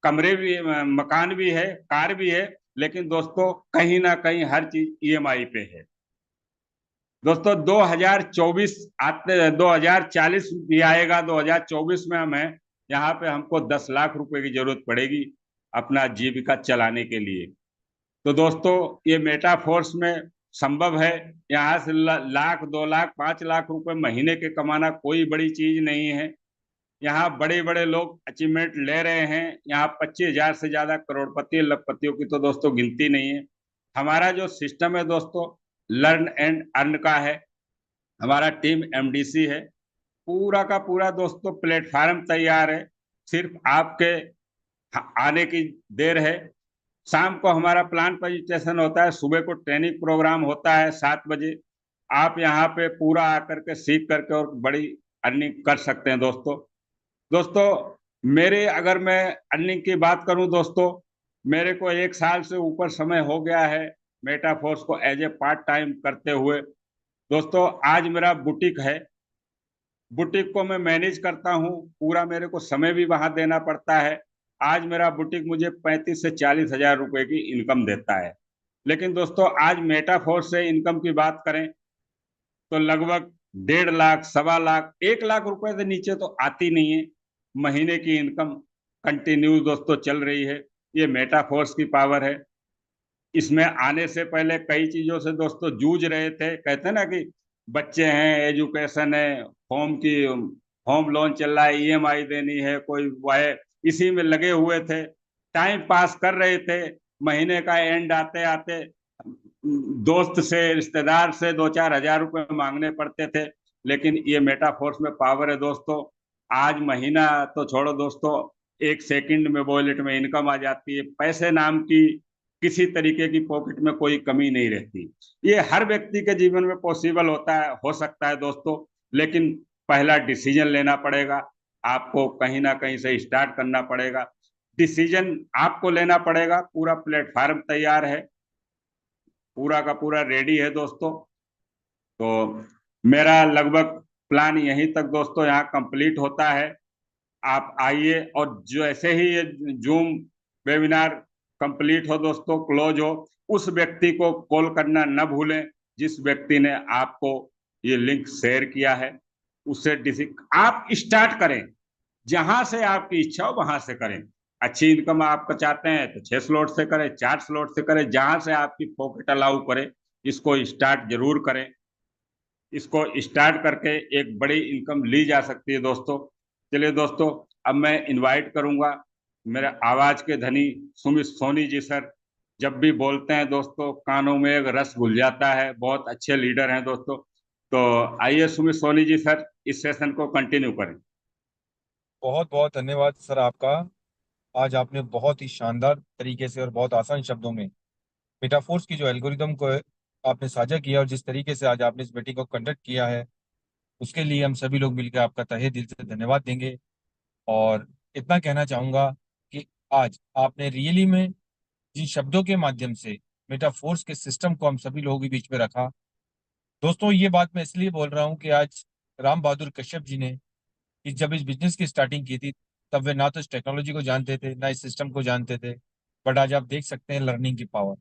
कमरे भी, मकान भी है, कार भी है, लेकिन दोस्तों कहीं ना कहीं हर चीज ईएमआई पे है। दोस्तों, 2024 आते, 2040 भी आएगा, 2024 में हमें यहाँ पे हमको 10 लाख रुपए की जरूरत पड़ेगी अपना जीविका चलाने के लिए। तो दोस्तों, ये मेटाफोर्स में संभव है। यहाँ से लाख, 2 लाख, 5 लाख रुपए महीने के कमाना कोई बड़ी चीज नहीं है। यहाँ बड़े बड़े लोग अचीवमेंट ले रहे हैं। यहाँ 25,000 से ज्यादा करोड़पति, लखपतियों की तो दोस्तों गिनती नहीं है। हमारा जो सिस्टम है दोस्तों, लर्न एंड अर्न का है। हमारा टीम एमडीसी है, पूरा का पूरा दोस्तों प्लेटफार्म तैयार है, सिर्फ आपके आने की देर है। शाम को हमारा प्लान प्रेजेंटेशन होता है, सुबह को ट्रेनिंग प्रोग्राम होता है 7 बजे। आप यहाँ पे पूरा आकर के सीख करके और बड़ी अर्निंग कर सकते हैं दोस्तों। दोस्तों, मेरे अगर मैं अर्निंग की बात करूं दोस्तों, मेरे को 1 साल से ऊपर समय हो गया है मेटाफोर्स को एज ए पार्ट टाइम करते हुए। दोस्तों, आज मेरा बुटीक है, बुटीक को मैं मैनेज करता हूँ, पूरा मेरे को समय भी वहां देना पड़ता है। आज मेरा बुटीक मुझे 35 से 40 हजार रुपए की इनकम देता है। लेकिन दोस्तों, आज मेटाफोर्स से इनकम की बात करें तो लगभग 1.5 लाख, 1.25 लाख, 1 लाख रुपए से नीचे तो आती नहीं है महीने की इनकम। कंटिन्यू दोस्तों चल रही है, ये मेटाफोर्स की पावर है। इसमें आने से पहले कई चीजों से दोस्तों जूझ रहे थे, कहते हैं ना कि बच्चे हैं, एजुकेशन है, होम की होम लोन चल रहा है, ईएमआई देनी है, कोई वह इसी में लगे हुए थे, टाइम पास कर रहे थे। महीने का एंड आते आते दोस्त से, रिश्तेदार से 2-4 हजार रुपए मांगने पड़ते थे। लेकिन ये मेटाफोर्स में पावर है दोस्तों, आज महीना तो छोड़ो दोस्तों, 1 सेकंड में वॉलेट में इनकम आ जाती है। पैसे नाम की किसी तरीके की पॉकेट में कोई कमी नहीं रहती। ये हर व्यक्ति के जीवन में पॉसिबल होता है, हो सकता है दोस्तों, लेकिन पहला डिसीजन लेना पड़ेगा। आपको कहीं ना कहीं से स्टार्ट करना पड़ेगा, डिसीजन आपको लेना पड़ेगा। पूरा प्लेटफार्म तैयार है, पूरा का पूरा रेडी है दोस्तों। तो मेरा लगभग प्लान यहीं तक दोस्तों यहाँ कंप्लीट होता है। आप आइए, और जो ऐसे ही ये जूम वेबिनार कंप्लीट हो दोस्तों, क्लोज हो, उस व्यक्ति को कॉल करना न भूलें जिस व्यक्ति ने आपको ये लिंक शेयर किया है। उससे आप स्टार्ट करें, जहां से आपकी इच्छा हो वहां से करें। अच्छी इनकम आपका चाहते हैं तो 6 स्लॉट से करें, 4 स्लॉट से करें, जहां से आपकी पॉकेट अलाउ करे, इसको स्टार्ट जरूर करें। इसको स्टार्ट करके एक बड़ी इनकम ली जा सकती है दोस्तों। चलिए दोस्तों, अब मैं इनवाइट करूंगा मेरे आवाज के धनी सुमित सोनी जी सर। जब भी बोलते हैं दोस्तों, कानों में एक रस घुल जाता है, बहुत अच्छे लीडर हैं दोस्तों। तो आइए सुमित सोनी जी सर, इस सेशन को कंटिन्यू करें। बहुत बहुत धन्यवाद सर आपका। आज आपने बहुत ही शानदार तरीके से और बहुत आसान शब्दों में मेटाफोर्स की जो एल्गोरिदम को आपने साझा किया, और जिस तरीके से आज आपने इस मीटिंग को कंडक्ट किया है, उसके लिए हम सभी लोग मिलकर आपका तहे दिल से धन्यवाद देंगे। और इतना कहना चाहूंगा कि आज आपने रियली में जिन शब्दों के माध्यम से मेटाफोर्स के सिस्टम को हम सभी लोगों के बीच में रखा। दोस्तों, ये बात मैं इसलिए बोल रहा हूँ कि आज राम बहादुर कश्यप जी ने कि जब इस बिजनेस की स्टार्टिंग की थी, तब वे ना तो इस टेक्नोलॉजी को जानते थे, ना इस सिस्टम को जानते थे। बट आज आप देख सकते हैं लर्निंग की पावर।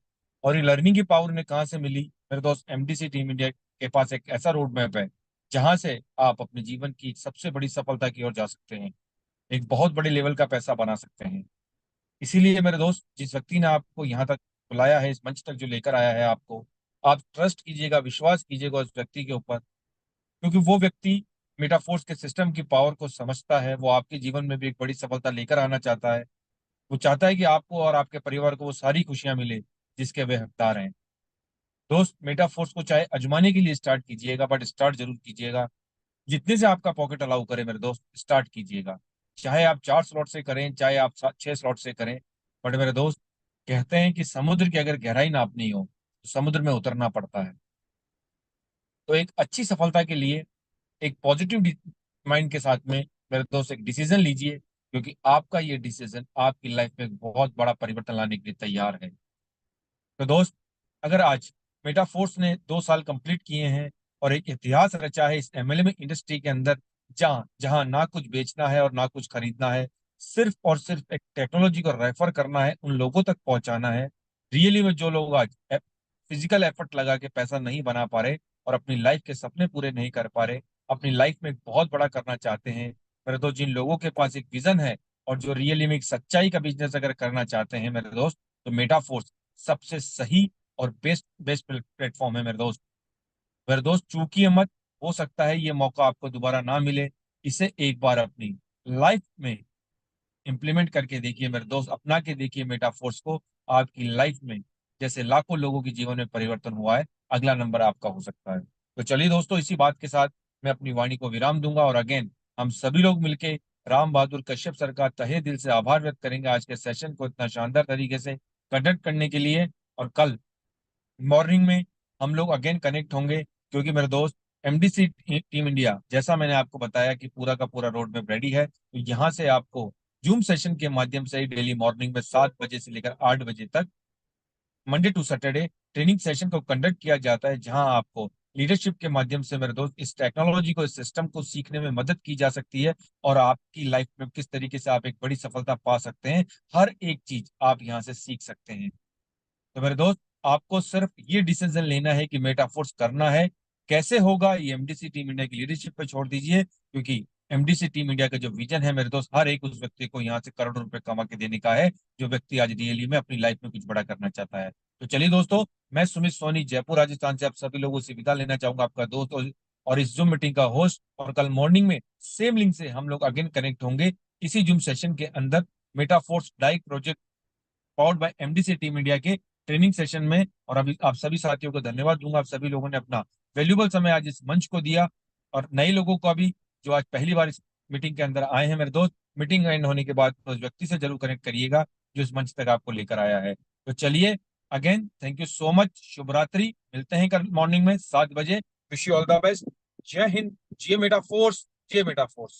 और ये लर्निंग की पावर उन्हें कहाँ से मिली? मेरे दोस्त, एमडीसी टीम इंडिया के पास एक ऐसा रोड मैप है जहां से आप अपने जीवन की सबसे बड़ी सफलता की ओर जा सकते हैं, एक बहुत बड़े लेवल का पैसा बना सकते हैं। इसीलिए मेरे दोस्त, जिस व्यक्ति ने आपको यहाँ तक बुलाया है, इस मंच तक जो लेकर आया है आपको, आप ट्रस्ट कीजिएगा, विश्वास कीजिएगा उस व्यक्ति के ऊपर, क्योंकि वो व्यक्ति मेटाफोर्स के सिस्टम की पावर को समझता है। वो आपके जीवन में भी एक बड़ी सफलता लेकर आना चाहता है। वो चाहता है कि आपको और आपके परिवार को वो सारी खुशियां मिले जिसके वे हकदार हैं। दोस्त, मेटाफोर्स को चाहे अजमाने के लिए स्टार्ट कीजिएगा, बट स्टार्ट जरूर कीजिएगा। जितने से आपका पॉकेट अलाउ करे मेरे दोस्त, स्टार्ट कीजिएगा। चाहे आप 4 स्लॉट से करें, चाहे आप 6 स्लॉट से करें। बट मेरे दोस्त, कहते हैं कि समुद्र की अगर गहराई नापनी हो तो समुद्र में उतरना पड़ता है। तो एक अच्छी सफलता के लिए एक पॉजिटिव माइंड के साथ में मेरे दोस्त एक डिसीजन लीजिए, क्योंकि आपका ये डिसीजन आपकी लाइफ में एक बहुत बड़ा परिवर्तन लाने के लिए तैयार है। तो दोस्त, अगर आज मेटाफोर्स ने 2 साल कंप्लीट किए हैं और एक इतिहास रचा है इस एमएलएम इंडस्ट्री के अंदर, जहां जहां ना कुछ बेचना है और ना कुछ खरीदना है, सिर्फ और सिर्फ एक टेक्नोलॉजी को रेफर करना है, उन लोगों तक पहुंचाना है। रियली में जो लोग आज फिजिकल एफर्ट लगा के पैसा नहीं बना पा रहे और अपनी लाइफ के सपने पूरे नहीं कर पा रहे, अपनी लाइफ में एक बहुत बड़ा करना चाहते हैं, मेरे दोस्त, जिन लोगों के पास एक विजन है और जो रियली में एक सच्चाई का बिजनेस अगर करना चाहते हैं मेरे दोस्त, तो मेटाफोर्स सबसे सही और बेस्ट बेस्ट प्लेटफॉर्म है मेरे दोस्त। मेरे दोस्त, चूकिए मत, हो सकता है ये मौका आपको दोबारा ना मिले। इसे एक बार अपनी लाइफ में इंप्लीमेंट करके देखिए मेरे दोस्त, अपना के देखिए मेटाफोर्स को। आपकी लाइफ में जैसे लाखों लोगों के जीवन में परिवर्तन हुआ है, अगला नंबर आपका हो सकता है। तो चलिए दोस्तों, इसी बात के साथ मैं अपनी वाणी को विराम दूंगा, और अगेन हम सभी लोग मिलके राम बहादुर कश्यप सर का तहे दिल से आभार व्यक्त करेंगे आज के सेशन को इतना शानदार तरीके से कंडक्ट करने के लिए। और कल मॉर्निंग में हम लोग अगेन कनेक्ट होंगे, क्योंकि मेरे दोस्त एमडीसी टीम इंडिया, जैसा मैंने आपको बताया कि पूरा का पूरा रोड मैप रेडी है, तो यहाँ से आपको जूम सेशन के माध्यम से ही डेली मॉर्निंग में 7 बजे से लेकर 8 बजे तक Monday to Saturday training session को कंडक्ट किया जाता है, जहां आपको लीडरशिप के माध्यम से मेरे दोस्त इस टेक्नोलॉजी को, इस सिस्टम को सीखने में मदद की जा सकती है, और आपकी लाइफ में किस तरीके से आप एक बड़ी सफलता पा सकते हैं, हर एक चीज आप यहाँ से सीख सकते हैं। तो मेरे दोस्त, आपको सिर्फ ये डिसीजन लेना है कि मेटाफोर्स करना है। कैसे होगा ये एमडीसी टीम इंडिया की लीडरशिप पे छोड़ दीजिए, क्योंकि एमडीसी टीम इंडिया का जो विजन है मेरे दोस्त, हर एक उस व्यक्ति को यहाँ से करोड़ों रुपए कमा के देने का है, जो व्यक्ति आज रियली में अपनी लाइफ में कुछ बड़ा करना चाहता है। तो चलिए दोस्तों, मैं सुमित सोनी, जयपुर राजस्थान से आप सभी लोगों से विदा लेना चाहूंगा, आपका दोस्त और इस जूम मीटिंग का होस्ट। और कल मॉर्निंग में सेम लिंक से हम लोग अगेन कनेक्ट होंगे इसी जूम सेशन के अंदर, मेटाफोर्स डाइक project powered by MDC team India के ट्रेनिंग सेशन में। और अभी आप सभी साथियों को धन्यवाद दूंगा, आप सभी लोगों ने अपना वैल्यूबल समय आज इस मंच को दिया। और नए लोगों को भी, जो आज पहली बार इस मीटिंग के अंदर आए हैं मेरे दोस्त, मीटिंग एंड होने के बाद उस व्यक्ति से जरूर कनेक्ट करिएगा जो इस मंच तक आपको लेकर आया है। तो चलिए, again thank you so much, शुभ रात्रि, मिलते हैं कल मॉर्निंग में 7 बजे। Wish you all the best. जय हिंद, जय मेटा फोर्स, जय मेटा फोर्स।